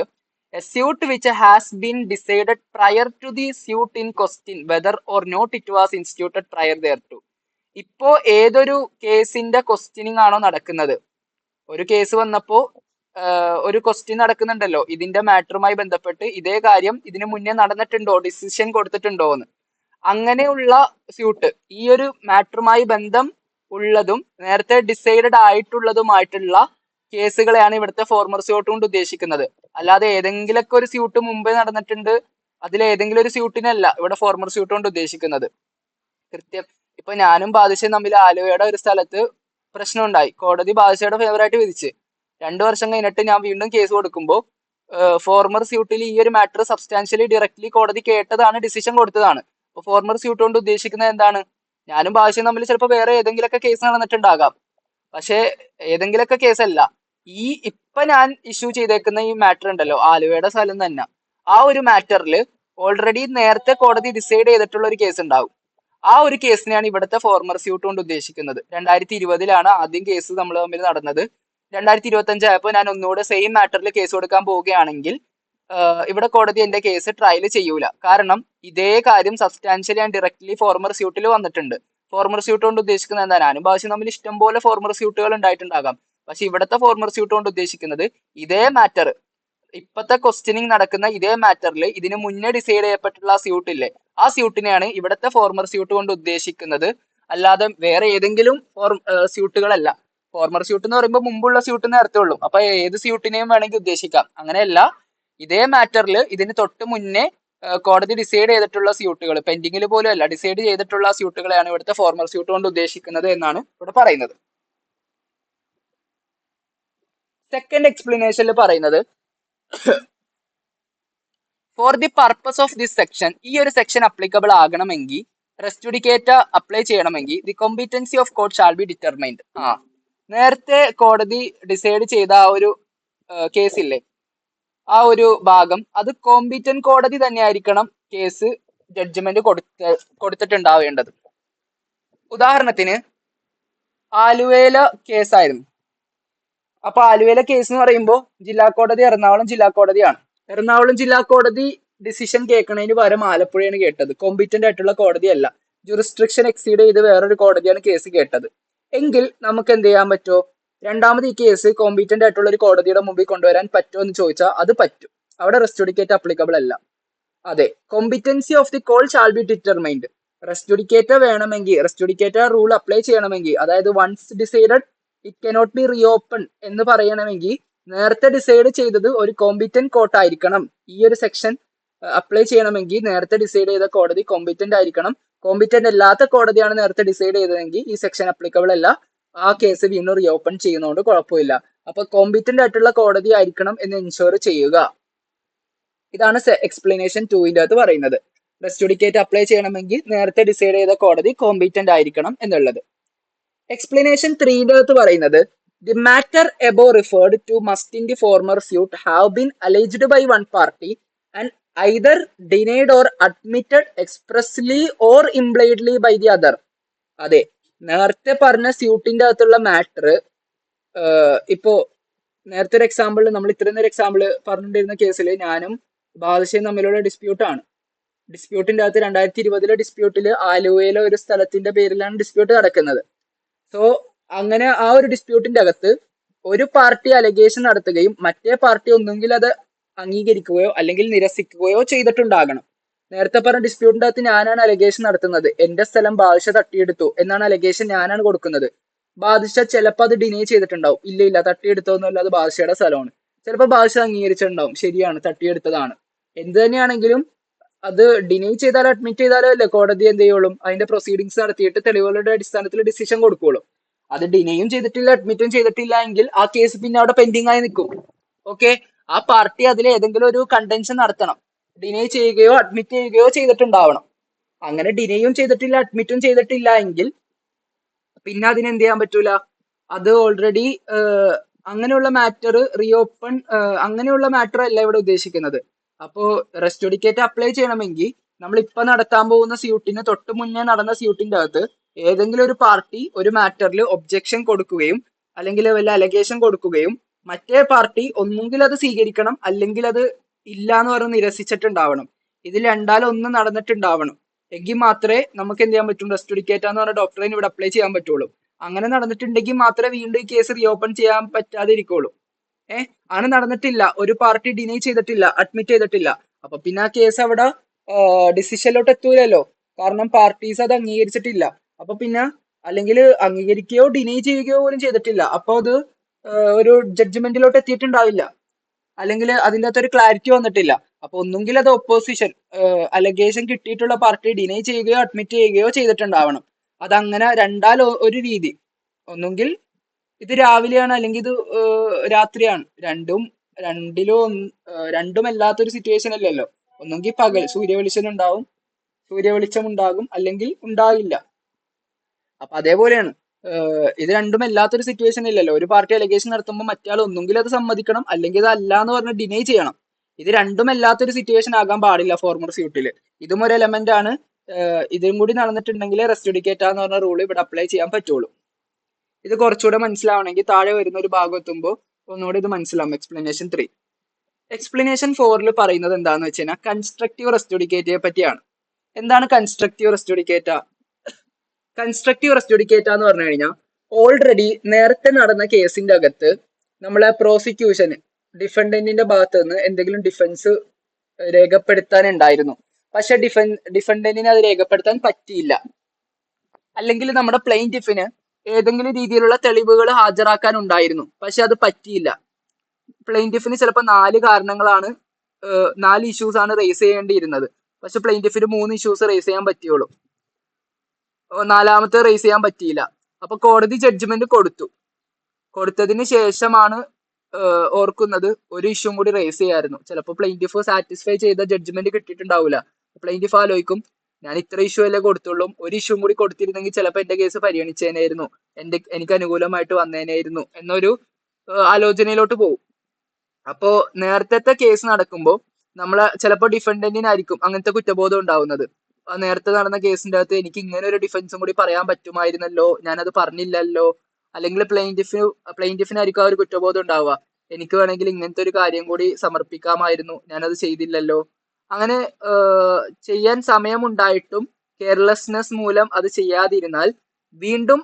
a suit which has been decided prior to the suit in question whether or not it was instituted prior thereto. ഇപ്പോ ഏതൊരു കേസിന്റെ ക്വസ്റ്റ്യനിങ് ആണോ നടക്കുന്നത്, ഒരു കേസ് വന്നപ്പോ ഒരു ക്വസ്റ്റ്യൻ നടക്കുന്നുണ്ടല്ലോ, ഇതിന്റെ മാറ്ററുമായി ബന്ധപ്പെട്ട് ഇതേ കാര്യം ഇതിനു മുന്നേ നടന്നിട്ടുണ്ടോ, ഡിസിഷൻ കൊടുത്തിട്ടുണ്ടോ എന്ന്. അങ്ങനെയുള്ള സ്യൂട്ട്, ഈ ഒരു മാറ്ററുമായി ബന്ധം ഉള്ളതും നേരത്തെ ഡിസൈഡഡ് ആയിട്ടുള്ളതുമായിട്ടുള്ള കേസുകളെയാണ് ഇവിടുത്തെ ഫോർമർ സ്യൂട്ട് കൊണ്ട് ഉദ്ദേശിക്കുന്നത്. അല്ലാതെ ഏതെങ്കിലുമൊക്കെ ഒരു സ്യൂട്ട് മുമ്പേ നടന്നിട്ടുണ്ട് അതിൽ ഏതെങ്കിലും ഒരു സ്യൂട്ടിനല്ല ഇവിടെ ഫോർമർ സ്യൂട്ട് കൊണ്ട് ഉദ്ദേശിക്കുന്നത്. കൃത്യം ഇപ്പൊ ഞാനും ബാദുഷയും തമ്മിൽ ആലുവയുടെ ഒരു സ്ഥലത്ത് പ്രശ്നം ഉണ്ടായി. കോടതി ബാദുഷയുടെ ഫേവറായിട്ട് വിധിച്ച് 2 വർഷം കഴിഞ്ഞിട്ട് ഞാൻ വീണ്ടും കേസ് കൊടുക്കുമ്പോൾ ഫോർമർ സ്യൂട്ടിൽ ഈ ഒരു മാറ്റർ സബ്സ്റ്റാൻഷ്യലി ഡയറക്ട്ലി കോടതി കേട്ടതാണ്, ഡിസിഷൻ കൊടുത്തതാണ്. അപ്പൊ ഫോർമർ സ്യൂട്ട് കൊണ്ട് ഉദ്ദേശിക്കുന്നത് എന്താണ്? ഞാനും ബാദുഷയും തമ്മിൽ ചിലപ്പോൾ വേറെ ഏതെങ്കിലുമൊക്കെ കേസ് നടന്നിട്ടുണ്ടാകാം, പക്ഷെ ഏതെങ്കിലുമൊക്കെ കേസല്ല. ഈ ഇപ്പൊ ഞാൻ ഇഷ്യൂ ചെയ്തേക്കുന്ന ഈ മാറ്റർ ഉണ്ടല്ലോ, ആലുവയുടെ സ്ഥലം തന്നെ, ആ ഒരു മാറ്ററിൽ ഓൾറെഡി നേരത്തെ കോടതി ഡിസൈഡ് ചെയ്തിട്ടുള്ള ഒരു കേസ് ഉണ്ടാവും. ആ ഒരു കേസിനെയാണ് ഇവിടുത്തെ ഫോർമർ സ്യൂട്ട് കൊണ്ട് ഉദ്ദേശിക്കുന്നത്. 2020 ആദ്യം കേസ് നമ്മൾ തമ്മിൽ നടന്നത്. 2025 ആയപ്പോൾ ഞാൻ ഒന്നുകൂടെ സെയിം മാറ്ററിൽ കേസ് കൊടുക്കാൻ പോവുകയാണെങ്കിൽ ഇവിടെ കോടതി എന്റെ കേസ് ട്രയൽ ചെയ്യൂല. കാരണം ഇതേ കാര്യം സബ്സ്റ്റാൻഷ്യലി ആൻഡ് ഡയറക്ട്ലി ഫോർമർ സ്യൂട്ടിൽ വന്നിട്ടുണ്ട്. ഫോർമർ സ്യൂട്ട് കൊണ്ട് ഉദ്ദേശിക്കുന്നത് എന്താ? ഞാനും ഭാഷയും തമ്മിൽ ഇഷ്ടം പോലെ ഫോർമർ സ്യൂട്ടുകൾ ഉണ്ടായിട്ടുണ്ടാകാം. പക്ഷെ ഇവിടുത്തെ ഫോർമർ സ്യൂട്ട് കൊണ്ട് ഉദ്ദേശിക്കുന്നത് ഇതേ മാറ്റർ, ഇപ്പത്തെ ക്വസ്റ്റ്യനിങ് നടക്കുന്ന ഇതേ മാറ്ററിൽ ഇതിന് മുന്നേ ഡിസൈഡ് ചെയ്യപ്പെട്ടിട്ടുള്ള ആ സ്യൂട്ട് ഇല്ലേ, ആ സ്യൂട്ടിനെയാണ് ഇവിടുത്തെ ഫോർമർ സ്യൂട്ട് കൊണ്ട് ഉദ്ദേശിക്കുന്നത്. അല്ലാതെ വേറെ ഏതെങ്കിലും സ്യൂട്ടുകളല്ല. ഫോർമർ സ്യൂട്ട് എന്ന് പറയുമ്പോൾ മുമ്പുള്ള സ്യൂട്ട് നേരത്തെ ഉള്ളൂ. അപ്പൊ ഏത് സ്യൂട്ടിനെയും വേണമെങ്കിൽ ഉദ്ദേശിക്കാം. അങ്ങനെയല്ല, ഇതേ മാറ്ററിൽ ഇതിന് തൊട്ട് മുന്നേ കോടതി ഡിസൈഡ് ചെയ്തിട്ടുള്ള സ്യൂട്ടുകൾ, പെൻഡിങ്ങിൽ പോലും അല്ല, ഡിസൈഡ് ചെയ്തിട്ടുള്ള സ്യൂട്ടുകളെയാണ് ഇവിടുത്തെ ഫോർമർ സ്യൂട്ട് കൊണ്ട് ഉദ്ദേശിക്കുന്നത് എന്നാണ് ഇവിടെ പറയുന്നത്. സെക്കൻഡ് എക്സ്പ്ലനേഷനിൽ പറയുന്നത് four the purpose of this section, ഈ ഒരു സെക്ഷൻ അപ്ലിക്കബിൾ ആകണമെങ്കിൽ, റെസ് ജുഡിക്കേറ്റ അപ്ലൈ ചെയ്യണമെങ്കിൽ, the competency of court shall be determined. നേരത്തെ കോടതി ഡിസൈഡ് ചെയ്ത ആ ഒരു കേസില്ലേ, ആ ഒരു ഭാഗം, അത് കോമ്പിറ്റന്റ് കോടതി തന്നെ ആയിരിക്കണം കേസ് ജഡ്ജ്മെന്റ് കൊടുത്തിട്ടുണ്ടാവേണ്ടത്. ഉദാഹരണത്തിന് ആലുവേല കേസായിരുന്നു. അപ്പൊ ആലുവേല കേസ് എന്ന് പറയുമ്പോൾ ജില്ലാ കോടതി എറണാകുളം ജില്ലാ കോടതിയാണ്. എറണാകുളം ജില്ലാ കോടതി ഡിസിഷൻ കേൾക്കണതിന് പകരം ആലപ്പുഴയാണ് കേട്ടത്. കോമ്പിറ്റന്റ് ആയിട്ടുള്ള കോടതിയല്ല, ജുറിസ്ട്രിക്ഷൻ എക്സീഡ് ചെയ്ത് വേറൊരു കോടതിയാണ് കേസ് കേട്ടത്. എങ്കിൽ നമുക്ക് എന്ത് ചെയ്യാൻ പറ്റുമോ? രണ്ടാമത് ഈ കേസ് കോമ്പിറ്റന്റ് ആയിട്ടുള്ള ഒരു കോടതിയുടെ മുമ്പിൽ കൊണ്ടുവരാൻ പറ്റുമോ എന്ന് ചോദിച്ചാൽ അത് പറ്റും. അവിടെ റെസ് ജുഡിക്കേറ്റ അപ്ലിക്കബിൾ അല്ല. അതെ, competency of the court shall be determined. Res judicata വേണമെങ്കിൽ, റെസ് ജുഡിക്കേറ്റ റൂൾ അപ്ലൈ ചെയ്യണമെങ്കിൽ, അതായത് once decided it cannot be reopen എന്ന് പറയണമെങ്കിൽ നേരത്തെ ഡിസൈഡ് ചെയ്തത് ഒരു കോമ്പിറ്റന്റ് കോർട്ട് ആയിരിക്കണം. ഈ ഒരു സെക്ഷൻ അപ്ലൈ ചെയ്യണമെങ്കിൽ നേരത്തെ ഡിസൈഡ് ചെയ്ത കോടതി കോമ്പിറ്റന്റ് ആയിരിക്കണം. കോമ്പിറ്റന്റ് അല്ലാത്ത കോടതിയാണ് നേരത്തെ ഡിസൈഡ് ചെയ്തതെങ്കിൽ ഈ സെക്ഷൻ അപ്ലിക്കബിൾ അല്ല. ആ കേസ് വീണ്ടും റീഓപ്പൺ ചെയ്യുന്നതുകൊണ്ട് കുഴപ്പമില്ല. അപ്പൊ കോമ്പിറ്റന്റ് ആയിട്ടുള്ള കോടതി ആയിരിക്കണം എന്ന് എൻഷുർ ചെയ്യുക. ഇതാണ് എക്സ്പ്ലനേഷൻ 2ന്റെ അകത്ത് പറയുന്നത്. റെസ് ജുഡിക്കേറ്റ് അപ്ലൈ ചെയ്യണമെങ്കിൽ നേരത്തെ ഡിസൈഡ് ചെയ്ത കോടതി കോമ്പിറ്റന്റ് ആയിരിക്കണം എന്നുള്ളത്. എക്സ്പ്ലനേഷൻ 3ന്റെ അകത്ത് പറയുന്നത് the matter above referred to must in the former suit have been alleged by one party and either denied or admitted expressly or impliedly by the other. അതെ, നേരത്തെ പറഞ്ഞ സ്യൂട്ടിന്റെ അകത്തുള്ള മാറ്റർ, ഇപ്പോ നേരത്തെ ഒരു എക്സാമ്പിൾ, നമ്മൾ ഇത്രയും ഒരു എക്സാമ്പിൾ പറഞ്ഞിട്ടിരുന്ന കേസിൽ ഞാനും ബാദുഷയും തമ്മിലുള്ള ഡിസ്പ്യൂട്ടാണ്. ഡിസ്പ്യൂട്ടിന്റെ അകത്ത് 2020 ഡിസ്പ്യൂട്ടിൽ ആലുവയിലെ ഒരു സ്ഥലത്തിന്റെ പേരിലാണ് ഡിസ്പ്യൂട്ട് നടക്കുന്നത്. സോ അങ്ങനെ ആ ഒരു ഡിസ്പ്യൂട്ടിന്റെ അകത്ത് ഒരു പാർട്ടി അലിഗേഷൻ നടത്തുകയും മറ്റേ പാർട്ടി ഒന്നുകിൽ അത് അംഗീകരിക്കുകയോ അല്ലെങ്കിൽ നിരസിക്കുകയോ ചെയ്തിട്ടുണ്ടാകണം. നേരത്തെ പറഞ്ഞ ഡിസ്പ്യൂട്ടിന്റെ അകത്ത് ഞാനാണ് അലിഗേഷൻ നടത്തുന്നത്, എന്റെ സ്ഥലം ബാദുഷ തട്ടിയെടുത്തു എന്നാണ് അലിഗേഷൻ, ഞാനാണ് കൊടുക്കുന്നത്. ബാദുഷ ചിലപ്പോൾ അത് ഡിനൈ ചെയ്തിട്ടുണ്ടാവും, ഇല്ല തട്ടിയെടുത്തോന്നല്ല, അത് ബാദുഷയുടെ സ്ഥലമാണ്. ചിലപ്പോൾ ബാദുഷ അംഗീകരിച്ചിട്ടുണ്ടാവും, ശരിയാണ് തട്ടിയെടുത്തതാണ്. എന്ത് തന്നെയാണെങ്കിലും അത് ഡിനൈ ചെയ്താലോ അഡ്മിറ്റ് ചെയ്താലോ അല്ലേ കോടതി എന്ത് ചെയ്യുള്ളൂ, അതിന്റെ പ്രൊസീഡിങ്സ് നടത്തിയിട്ട് തെളിവുകളുടെ അടിസ്ഥാനത്തിൽ ഡിസിഷൻ കൊടുക്കുള്ളൂ. അത് ഡിനൈയും ചെയ്തിട്ടില്ല അഡ്മിറ്റും ചെയ്തിട്ടില്ല എങ്കിൽ ആ കേസ് പിന്നെ അവിടെ പെൻഡിങ് ആയി നിൽക്കും. ഓക്കെ, ആ പാർട്ടി അതിൽ ഏതെങ്കിലും ഒരു കണ്ടൻഷൻ നടത്തണം, ഡിനൈ ചെയ്യുകയോ അഡ്മിറ്റ് ചെയ്യുകയോ ചെയ്തിട്ടുണ്ടാവണം. അങ്ങനെ ഡിനൈയും ചെയ്തിട്ടില്ല അഡ്മിറ്റും ചെയ്തിട്ടില്ല എങ്കിൽ പിന്നെ അതിനെന്ത് ചെയ്യാൻ പറ്റൂല, അത് ഓൾറെഡി അങ്ങനെയുള്ള മാറ്റർ റീഓപ്പൺ, അങ്ങനെയുള്ള മാറ്റർ അല്ല ഇവിടെ ഉദ്ദേശിക്കുന്നത്. അപ്പോ റെസ് ജുഡിക്കേറ്റ് അപ്ലൈ ചെയ്യണമെങ്കിൽ നമ്മൾ ഇപ്പൊ നടത്താൻ പോകുന്ന സ്യൂട്ടിന് തൊട്ട് മുന്നേ നടന്ന സ്യൂട്ടിന്റെ അകത്ത് ഏതെങ്കിലും ഒരു പാർട്ടി ഒരു മാറ്ററിൽ ഒബ്ജെക്ഷൻ കൊടുക്കുകയും അല്ലെങ്കിൽ വല്ല അലഗേഷൻ കൊടുക്കുകയും മറ്റേ പാർട്ടി ഒന്നുകിൽ അത് സ്വീകരിക്കണം അല്ലെങ്കിൽ അത് ഇല്ല എന്ന് പറഞ്ഞ് നിരസിച്ചിട്ടുണ്ടാവണം. ഇതിൽ രണ്ടാലൊന്നും നടന്നിട്ടുണ്ടാവണം. എങ്കിൽ മാത്രമേ നമുക്ക് എന്ത് ചെയ്യാൻ പറ്റും, റെസ് ജുഡിക്കേറ്റ എന്ന് പറഞ്ഞ ഡോക്ടറിന് ഇവിടെ അപ്ലൈ ചെയ്യാൻ പറ്റുള്ളൂ. അങ്ങനെ നടന്നിട്ടുണ്ടെങ്കിൽ മാത്രമേ വീണ്ടും ഈ കേസ് റീഓപ്പൺ ചെയ്യാൻ പറ്റാതെ ഇരിക്കുള്ളൂ. അങ്ങനെ നടന്നിട്ടില്ല, ഒരു പാർട്ടി ഡിനൈ ചെയ്തിട്ടില്ല അഡ്മിറ്റ് ചെയ്തിട്ടില്ല, അപ്പൊ പിന്നെ ആ കേസ് അവിടെ ഡിസിഷനിലോട്ട് എത്തൂലല്ലോ, കാരണം പാർട്ടീസ് അത് അംഗീകരിച്ചിട്ടില്ല. അപ്പൊ പിന്നെ അല്ലെങ്കിൽ അംഗീകരിക്കുകയോ ഡിനൈ ചെയ്യുകയോ പോലും ചെയ്തിട്ടില്ല, അപ്പൊ അത് ഒരു ജഡ്ജ്മെന്റിലോട്ട് എത്തിയിട്ടുണ്ടാവില്ല, അല്ലെങ്കിൽ അതിൻ്റെ അകത്ത് ഒരു ക്ലാരിറ്റി വന്നിട്ടില്ല. അപ്പൊ ഒന്നുകിൽ അത് ഒപ്പോസിഷൻ അലഗേഷൻ കിട്ടിയിട്ടുള്ള പാർട്ടി ഡിനൈ ചെയ്യുകയോ അഡ്മിറ്റ് ചെയ്യുകയോ ചെയ്തിട്ടുണ്ടാവണം. അതങ്ങനെ ഒരു രീതി, ഒന്നുകിൽ ഇത് രാവിലെയാണ് അല്ലെങ്കിൽ ഇത് രാത്രിയാണ്, രണ്ടും അല്ലാത്തൊരു സിറ്റുവേഷൻ അല്ലല്ലോ. ഒന്നുകിൽ പകൽ സൂര്യവെളിച്ചം ഉണ്ടാകും അല്ലെങ്കിൽ ഉണ്ടാകില്ല. അപ്പൊ അതേപോലെയാണ് ഇത് രണ്ടും അല്ലാത്തൊരു സിറ്റുവേഷൻ ഇല്ലല്ലോ. ഒരു പാർട്ടി അലിഗേഷൻ നടത്തുമ്പോൾ മറ്റേ ഒന്നുകിൽ അത് സമ്മതിക്കണം അല്ലെങ്കിൽ അത് അല്ല എന്ന് പറഞ്ഞ് ഡിനൈ ചെയ്യണം. ഇത് രണ്ടും അല്ലാത്തൊരു സിറ്റുവേഷൻ ആകാൻ പാടില്ല ഫോർമർ സ്യൂട്ടിൽ. ഇതും ഒരു എലമെന്റ് ആണ്. ഇതും കൂടി നടന്നിട്ടുണ്ടെങ്കിൽ റെസ് ജുഡിക്കേറ്റ എന്ന് പറഞ്ഞ റൂൾ ഇവിടെ അപ്ലൈ ചെയ്യാൻ പറ്റുള്ളൂ. ഇത് കുറച്ചുകൂടെ മനസ്സിലാവണമെങ്കിൽ താഴെ വരുന്ന ഒരു ഭാഗം എത്തുമ്പോൾ ഒന്നുകൂടി ഇത് മനസ്സിലാവും. എക്സ്പ്ലനേഷൻ 3. എക്സ്പ്ലനേഷൻ 4 പറയുന്നത് എന്താന്ന് വെച്ച് കഴിഞ്ഞാൽ കൺസ്ട്രക്റ്റീവ് റെസ്റ്റുഡിക്കേറ്റയെ പറ്റിയാണ്. എന്താണ് കൺസ്ട്രക്റ്റീവ് റെസ്റ്റുഡിക്കേറ്റ? കൺസ്ട്രക്റ്റീവ് റെസ്റ്റുഡിക്കേറ്റ എന്ന് പറഞ്ഞു കഴിഞ്ഞാൽ ഓൾറെഡി നേരത്തെ നടന്ന കേസിന്റെ അകത്ത് നമ്മളെ പ്രോസിക്യൂഷന് ഡിഫൻഡന്റിന്റെ ഭാഗത്ത് നിന്ന് എന്തെങ്കിലും ഡിഫൻസ് രേഖപ്പെടുത്താനുണ്ടായിരുന്നു. പക്ഷെ ഡിഫൻഡന്റിന് അത് രേഖപ്പെടുത്താൻ പറ്റിയില്ല. അല്ലെങ്കിൽ നമ്മുടെ പ്ലെയിന്റിഫിന് ഏതെങ്കിലും രീതിയിലുള്ള തെളിവുകൾ ഹാജരാക്കാൻ ഉണ്ടായിരുന്നു, പക്ഷെ അത് പറ്റിയില്ല. പ്ലെയിന്റിഫിന് ചിലപ്പോൾ 4 കാരണങ്ങളാണ് 4 ഇഷ്യൂസ് ആണ് റേസ് ചെയ്യേണ്ടിയിരുന്നത്. പക്ഷെ പ്ലെയിന്റിഫിന് 3 ഇഷ്യൂസ് റേസ് ചെയ്യാൻ പറ്റിയുള്ളൂ. 4ാമത്തെ റേസ് ചെയ്യാൻ പറ്റിയില്ല. അപ്പൊ കോടതി ജഡ്ജ്മെന്റ് കൊടുത്തതിന് ശേഷമാണ് ഓർക്കുന്നത് ഒരു ഇഷ്യൂ കൂടി റേസ് ചെയ്യായിരുന്നു. ചിലപ്പോൾ പ്ലെയിന്റിഫ് സാറ്റിസ്ഫൈ ചെയ്ത ജഡ്ജ്മെന്റ് കിട്ടിയിട്ടുണ്ടാവില്ല. പ്ലെയിന്റിഫ് ആലോചിക്കും, ഞാൻ ഇത്ര ഇഷ്യൂ അല്ലേ കൊടുത്തുള്ളൂ, ഒരു ഇഷ്യൂ കൂടി കൊടുത്തിരുന്നെങ്കിൽ ചിലപ്പോൾ എന്റെ കേസ് പരിഗണിച്ചേനായിരുന്നു, എനിക്ക് അനുകൂലമായിട്ട് വന്നേനായിരുന്നു എന്നൊരു ആലോചനയിലോട്ട് പോകും. അപ്പോ നേരത്തെ കേസ് നടക്കുമ്പോൾ നമ്മളെ ചിലപ്പോൾ ഡിഫൻഡന്റിനായിരിക്കും അങ്ങനത്തെ കുറ്റബോധം ഉണ്ടാവുന്നത്. നേരത്തെ നടന്ന കേസിന്റെ അകത്ത് എനിക്ക് ഇങ്ങനെ ഒരു ഡിഫൻസും കൂടി പറയാൻ പറ്റുമായിരുന്നല്ലോ, ഞാനത് പറഞ്ഞില്ലല്ലോ. അല്ലെങ്കിൽ പ്ലെയിന്റിഫിനായിരിക്കും ആ ഒരു കുറ്റബോധം ഉണ്ടാവുക, എനിക്ക് വേണമെങ്കിൽ ഇങ്ങനത്തെ ഒരു കാര്യം കൂടി സമർപ്പിക്കാമായിരുന്നു, ഞാനത് ചെയ്തില്ലല്ലോ. അങ്ങനെ ചെയ്യാൻ സമയമുണ്ടായിട്ടും കെയർലെസ്നെസ് മൂലം അത് ചെയ്യാതിരുന്നാൽ വീണ്ടും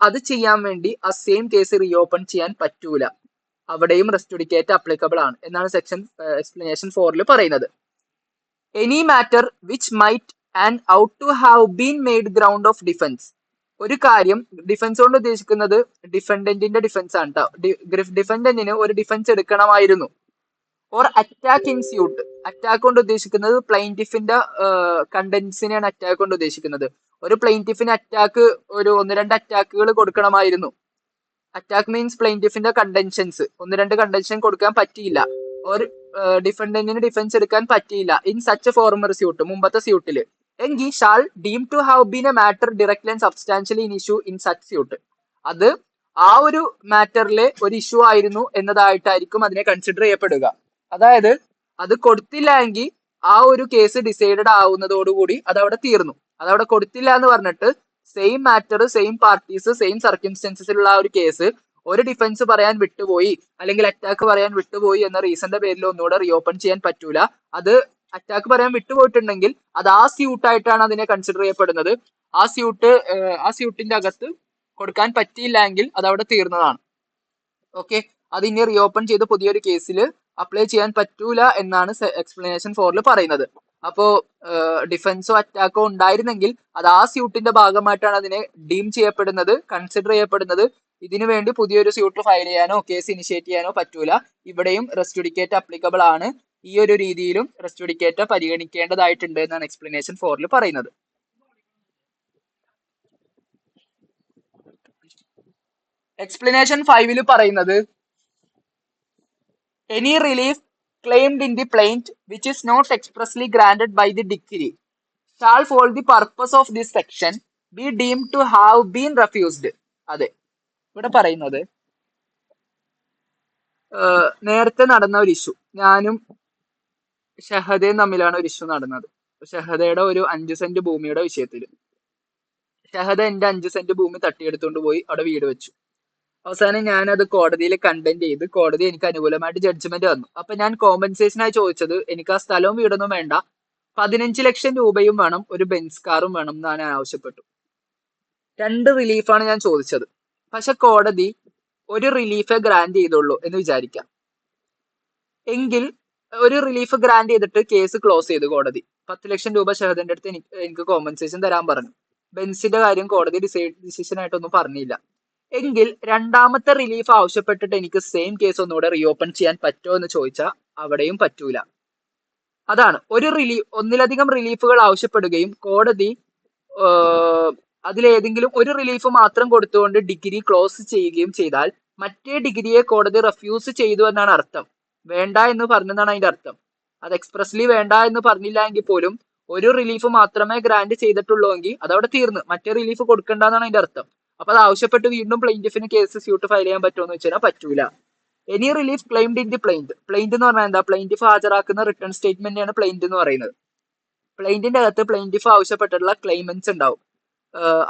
അത് ചെയ്യാൻ വേണ്ടി ആ സെയിം കേസ് റീഓപ്പൺ ചെയ്യാൻ പറ്റൂല. അവിടെയും റെസ്റ്റുഡിക്കേറ്റ് അപ്ലിക്കബിൾ ആണ് എന്നാണ് സെക്ഷൻ എക്സ്പ്ലനേഷൻ 4 പറയുന്നത്. Any matter which might and ought to have been made ground of defence. ഒരു കാര്യം, ഡിഫൻസ് കൊണ്ട് ഉദ്ദേശിക്കുന്നത് ഡിഫൻഡന്റിന്റെ ഡിഫൻസ് ആണ് കേട്ടോ. ഡിഫൻഡന്റിന് ഒരു ഡിഫൻസ് എടുക്കണമായിരുന്നു. Or attack in suit. Attack കൊണ്ട് ഉദ്ദേശിക്കുന്നത് പ്ലെയിന്റിഫിന്റെ കണ്ടന്റ്സിനെയാണ് അറ്റാക്ക് കൊണ്ട് ഉദ്ദേശിക്കുന്നത്. ഒരു പ്ലെയിന്റിഫിന് അറ്റാക്ക് ഒരു 1-2 അറ്റാക്കുകൾ കൊടുക്കണമായിരുന്നു. അറ്റാക്ക് മീൻസ് പ്ലെയിന്റിഫിന്റെ കണ്ടൻഷൻസ് 1-2 കണ്ടൻഷൻ കൊടുക്കാൻ പറ്റിയില്ല. ഒരു ഡിഫൻഡന്റിന് ഡിഫൻസ് എടുക്കാൻ പറ്റിയില്ല ഇൻ സച്ച് ഫോർമർ സ്യൂട്ട്, മുമ്പത്തെ സ്യൂട്ടില്, എങ്കിൽ shall deem to have been a matter directly and substantially in issue in such suit. അത് ആ ഒരു മാറ്ററിലെ ഒരു ഇഷ്യൂ ആയിരുന്നു എന്നതായിട്ടായിരിക്കും അതിനെ കൺസിഡർ ചെയ്യപ്പെടുക. അതായത് അത് കൊടുത്തില്ല എങ്കിൽ ആ ഒരു കേസ് ഡിസൈഡഡ് ആവുന്നതോടുകൂടി അതവിടെ തീർന്നു. അതവിടെ കൊടുത്തില്ല എന്ന് പറഞ്ഞിട്ട് same matter, same parties, same സർക്കംസ്റ്റൻസസിലുള്ള ആ ഒരു കേസ് ഒരു ഡിഫൻസ് പറയാൻ വിട്ടുപോയി അല്ലെങ്കിൽ അറ്റാക്ക് പറയാൻ വിട്ടുപോയി എന്ന റീസന്റെ പേരിൽ ഒന്നുകൂടെ റീഓപ്പൺ ചെയ്യാൻ പറ്റൂല. അത് അറ്റാക്ക് പറയാൻ വിട്ടുപോയിട്ടുണ്ടെങ്കിൽ അത് ആ സ്യൂട്ടായിട്ടാണ് അതിനെ കൺസിഡർ ചെയ്യപ്പെടുന്നത്. ആ സ്യൂട്ടിന്റെ അകത്ത് കൊടുക്കാൻ പറ്റിയില്ല എങ്കിൽ അത് അവിടെ തീർന്നതാണ്. ഓക്കെ, അത് ഇനി റീഓപ്പൺ ചെയ്ത് പുതിയൊരു കേസിൽ അപ്ലൈ ചെയ്യാൻ പറ്റൂല എന്നാണ് എക്സ്പ്ലനേഷൻ 4 പറയുന്നത്. അപ്പോ ഡിഫൻസോ അറ്റാക്കോ ഉണ്ടായിരുന്നെങ്കിൽ അത് ആ സ്യൂട്ടിന്റെ ഭാഗമായിട്ടാണ് അതിനെ ഡീം ചെയ്യപ്പെടുന്നത്, കൺസിഡർ ചെയ്യപ്പെടുന്നത്. ഇതിനു വേണ്ടി പുതിയൊരു സ്യൂട്ട് ഫയൽ ചെയ്യാനോ കേസ് ഇനിഷ്യേറ്റ് ചെയ്യാനോ പറ്റൂല. ഇവിടെയും റെസ്റ്റുഡിക്കേറ്റ് അപ്ലിക്കബിൾ ആണ്. ഈ ഒരു രീതിയിലും റെസ്റ്റുഡിക്കേറ്റ് പരിഗണിക്കേണ്ടതായിട്ടുണ്ട് എന്നാണ് എക്സ്പ്ലനേഷൻ 4 പറയുന്നത്. എക്സ്പ്ലനേഷൻ 5 പറയുന്നത് any relief claimed in the plaint which is not expressly granted by the decree shall for the purpose of this section be deemed to have been refused. അതെ, ഇവിടെ പറയുന്നത് നേരത്തെ നടന്ന ഒരു ഇഷ്യൂ, ഞാനും ഷഹദയും തമ്മിലാണ് ഒരു ഇഷ്യൂ നടന്നത്. ഷഹദയുടെ ഒരു 5 സെന്റ് ഭൂമിയുടെ വിഷയത്തിൽ ഷഹദ എന്റെ 5 സെന്റ് ഭൂമി തട്ടിയെടുത്തുകൊണ്ട് പോയി അവിടെ വീട് വെച്ചു. അവസാനം ഞാൻ അത് കോടതിയിൽ കണ്ടന്റ് ചെയ്ത് കോടതി എനിക്ക് അനുകൂലമായിട്ട് ജഡ്ജ്മെന്റ് തന്നു. അപ്പൊ ഞാൻ കോമ്പൻസേഷനായി ചോദിച്ചത് എനിക്ക് ആ സ്ഥലവും വീടൊന്നും വേണ്ട, 15 ലക്ഷം രൂപയും വേണം, ഒരു ബെൻസ് കാറും വേണം എന്ന് ഞാൻ ആവശ്യപ്പെട്ടു. 2 റിലീഫാണ് ഞാൻ ചോദിച്ചത്. പക്ഷെ കോടതി ഒരു റിലീഫേ ഗ്രാന്റ് ചെയ്തുള്ളൂ എന്ന് വിചാരിക്കാം. എങ്കിൽ ഒരു റിലീഫ് ഗ്രാന്റ് ചെയ്തിട്ട് കേസ് ക്ലോസ് ചെയ്തു കോടതി. 10 ലക്ഷം രൂപ ഷഹദിന്റെ അടുത്ത് എനിക്ക് കോമ്പൻസേഷൻ തരാൻ പറഞ്ഞു. ബെൻസിന്റെ കാര്യം കോടതി ഡിസിഷൻ ആയിട്ടൊന്നും പറഞ്ഞില്ല. എങ്കിൽ 2ാമത്തെ റിലീഫ് ആവശ്യപ്പെട്ടിട്ട് എനിക്ക് സെയിം കേസ് ഒന്നുകൂടെ റീഓപ്പൺ ചെയ്യാൻ പറ്റുമോ എന്ന് ചോദിച്ചാൽ അവിടെയും പറ്റൂല. അതാണ് ഒന്നിലധികം റിലീഫുകൾ ആവശ്യപ്പെടുകയും കോടതി അതിലേതെങ്കിലും ഒരു റിലീഫ് മാത്രം കൊടുത്തുകൊണ്ട് ഡിഗ്രി ക്ലോസ് ചെയ്യുകയും ചെയ്താൽ മറ്റേ ഡിഗ്രിയെ കോടതി റെഫ്യൂസ് ചെയ്തു എന്നാണ് അർത്ഥം. വേണ്ട എന്ന് പറഞ്ഞതാണ് അതിന്റെ അർത്ഥം. അത് എക്സ്പ്രസ്ലി വേണ്ട എന്ന് പറഞ്ഞില്ല എങ്കിൽ പോലും ഒരു റിലീഫ് മാത്രമേ ഗ്രാന്റ് ചെയ്തിട്ടുള്ളൂ എങ്കിൽ അതവിടെ തീർന്ന്, മറ്റേ റിലീഫ് കൊടുക്കണ്ട എന്നാണ് അതിന്റെ അർത്ഥം. അപ്പൊ അത് ആവശ്യപ്പെട്ട് വീണ്ടും പ്ലെയിന്റിഫിന് കേസ് സ്യൂട്ട് ഫയൽ ചെയ്യാൻ പറ്റുമോ എന്ന് വെച്ചാൽ പറ്റൂല. Any relief claimed in the പ്ലെയിന്റ്. പ്ലെയിന്റ് എന്ന് പറഞ്ഞാൽ എന്താ? പ്ലെയിന്റിഫ് ഹാജരാക്കുന്ന റിട്ടേൺ സ്റ്റേറ്റ്മെന്റാണ് പ്ലെയിന്റ് എന്ന് പറയുന്നത്. പ്ലെയിന്റിന്റെ അകത്ത് പ്ലെയിന്റിഫ് ആവശ്യപ്പെട്ടിട്ടുള്ള ക്ലെയിംമെന്റ്സ് ഉണ്ടാവും,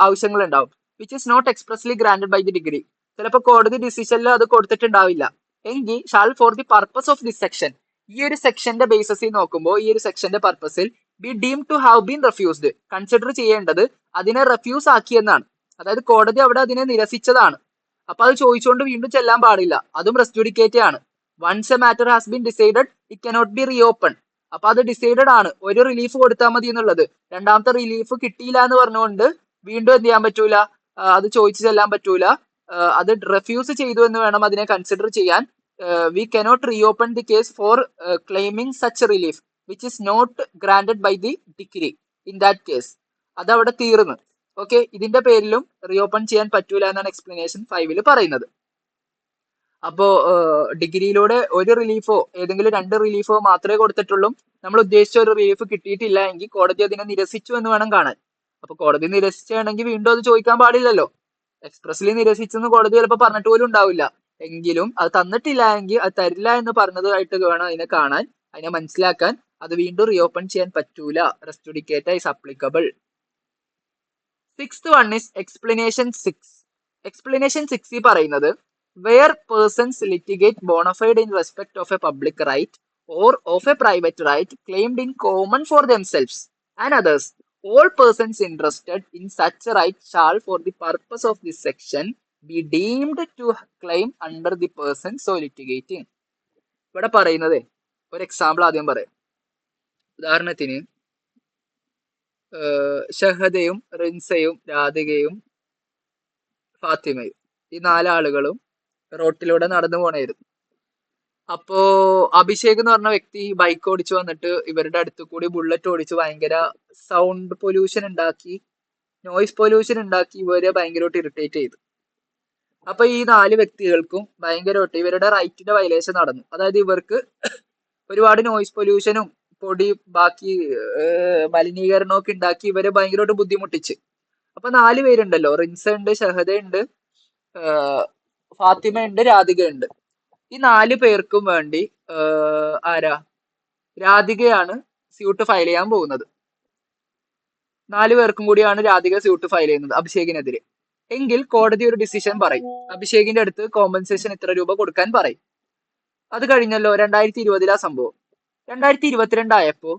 ആവശ്യങ്ങൾ ഉണ്ടാവും, which is not expressly granted by the decree. ചിലപ്പോൾ കോടതി ഡിസിഷനിൽ അത് കൊടുത്തിട്ടുണ്ടാവില്ല. എങ്കിൽ shall for the purpose of this section, ഈ ഒരു സെക്ഷന്റെ ബേസിസിൽ നോക്കുമ്പോൾ ഈ ഒരു സെക്ഷന്റെ പർപ്പസിൽ be deemed to have been refused, consider ചെയ്യേണ്ടത് അതിനെ റെഫ്യൂസ് ആക്കിയെന്നാണ്. അതായത് കോടതി അവിടെ അതിനെ നിരസിച്ചതാണ്. അപ്പൊ അത് ചോദിച്ചുകൊണ്ട് വീണ്ടും ചെല്ലാൻ പാടില്ല, അതും റെസ്റ്റുഡിക്കേറ്റ് ആണ്. Once a matter has been decided it cannot be reopen. അപ്പൊ അത് ഡിസൈഡഡ് ആണ്, ഒരു റിലീഫ് കൊടുത്താൽ മതി എന്നുള്ളത്. രണ്ടാമത്തെ റിലീഫ് കിട്ടിയില്ല എന്ന് പറഞ്ഞുകൊണ്ട് വീണ്ടും എന്ത് ചെയ്യാൻ പറ്റൂല, അത് ചോദിച്ചു ചെല്ലാൻ പറ്റൂല. അത് റെഫ്യൂസ് ചെയ്തു എന്ന് വേണം അതിനെ കൺസിഡർ ചെയ്യാൻ. We cannot reopen the case for claiming such relief which is not granted by the decree in that case. അതവിടെ തീർന്നു. ഓക്കെ, ഇതിന്റെ പേരിലും റീഓപ്പൺ ചെയ്യാൻ പറ്റൂല എന്നാണ് എക്സ്പ്ലനേഷൻ 5 പറയുന്നത്. അപ്പോ ഡിഗ്രിയിലൂടെ ഒരു റിലീഫോ ഏതെങ്കിലും 2 റിലീഫോ മാത്രമേ കൊടുത്തിട്ടുള്ളൂ, നമ്മൾ ഉദ്ദേശിച്ച ഒരു റിലീഫ് കിട്ടിയിട്ടില്ല എങ്കിൽ കോടതി അതിനെ നിരസിച്ചു എന്ന് വേണം കാണാൻ. അപ്പൊ കോടതി നിരസിച്ചാണെങ്കിൽ വീണ്ടും അത് ചോദിക്കാൻ പാടില്ലല്ലോ. എക്സ്പ്രസ്ലി നിരസിച്ചെന്ന് കോടതി ചിലപ്പോൾ പറഞ്ഞിട്ട് പോലും ഉണ്ടാവില്ല. എങ്കിലും അത് തന്നിട്ടില്ല എങ്കിൽ അത് തരില്ല എന്ന് പറഞ്ഞതായിട്ട് വേണം അതിനെ കാണാൻ, അതിനെ മനസ്സിലാക്കാൻ. അത് വീണ്ടും റീഓപ്പൺ ചെയ്യാൻ പറ്റൂല. Res judicata is applicable. 6th one is explanation 6. Explanation 6 പറയുന്നത് where persons litigate bona fide in respect of a public right or of a private right claimed in common for themselves and others, all persons interested in such a right shall for the purpose of this section be deemed to claim under the person so litigating. ഇവിടെ പറയുന്നത് ഒരു example ആദ്യം പറയാം. ഉദാഹരണത്തിന് ഷഹദയും റിൻസയും രാധികയും ഫാത്തിമയും ഈ 4 ആളുകളും റോട്ടിലൂടെ നടന്നു പോണായിരുന്നു. അപ്പോ അഭിഷേക് എന്ന് പറഞ്ഞ വ്യക്തി ബൈക്ക് ഓടിച്ചു വന്നിട്ട് ഇവരുടെ അടുത്ത് കൂടി ബുള്ളറ്റ് ഓടിച്ച് ഭയങ്കര സൗണ്ട് പൊല്യൂഷൻ ഉണ്ടാക്കി, നോയിസ് പൊല്യൂഷൻ ഉണ്ടാക്കി ഇവരെ ഭയങ്കരമായിട്ട് ഇറിറ്റേറ്റ് ചെയ്തു. അപ്പൊ ഈ 4 വ്യക്തികൾക്കും ഭയങ്കരമായിട്ട് ഇവരുടെ റൈറ്റിന്റെ വയലേഷൻ നടന്നു. അതായത് ഇവർക്ക് ഒരുപാട് നോയിസ് പൊല്യൂഷനും പൊടി ബാക്കി മലിനീകരണമൊക്കെ ഉണ്ടാക്കി ഇവരെ ഭയങ്കരമായിട്ട് ബുദ്ധിമുട്ടിച്ച്. അപ്പൊ 4 പേരുണ്ടല്ലോ, റിൻസ ഉണ്ട്, ഷഹദ ഉണ്ട്, ഫാത്തിമ ഉണ്ട്, രാധിക ഉണ്ട്. ഈ 4 പേർക്കും വേണ്ടി ആരാ, രാധികയാണ് സ്യൂട്ട് ഫയൽ ചെയ്യാൻ പോകുന്നത്. 4 പേർക്കും കൂടിയാണ് രാധിക സ്യൂട്ട് ഫയൽ ചെയ്യുന്നത് അഭിഷേകിനെതിരെ. എങ്കിൽ കോടതി ഒരു ഡിസിഷൻ പറയും, അഭിഷേകിന്റെ അടുത്ത് കോമ്പൻസേഷൻ ഇത്ര രൂപ കൊടുക്കാൻ പറയും. അത് കഴിഞ്ഞല്ലോ, 2020 സംഭവം. 2022 ആയപ്പോ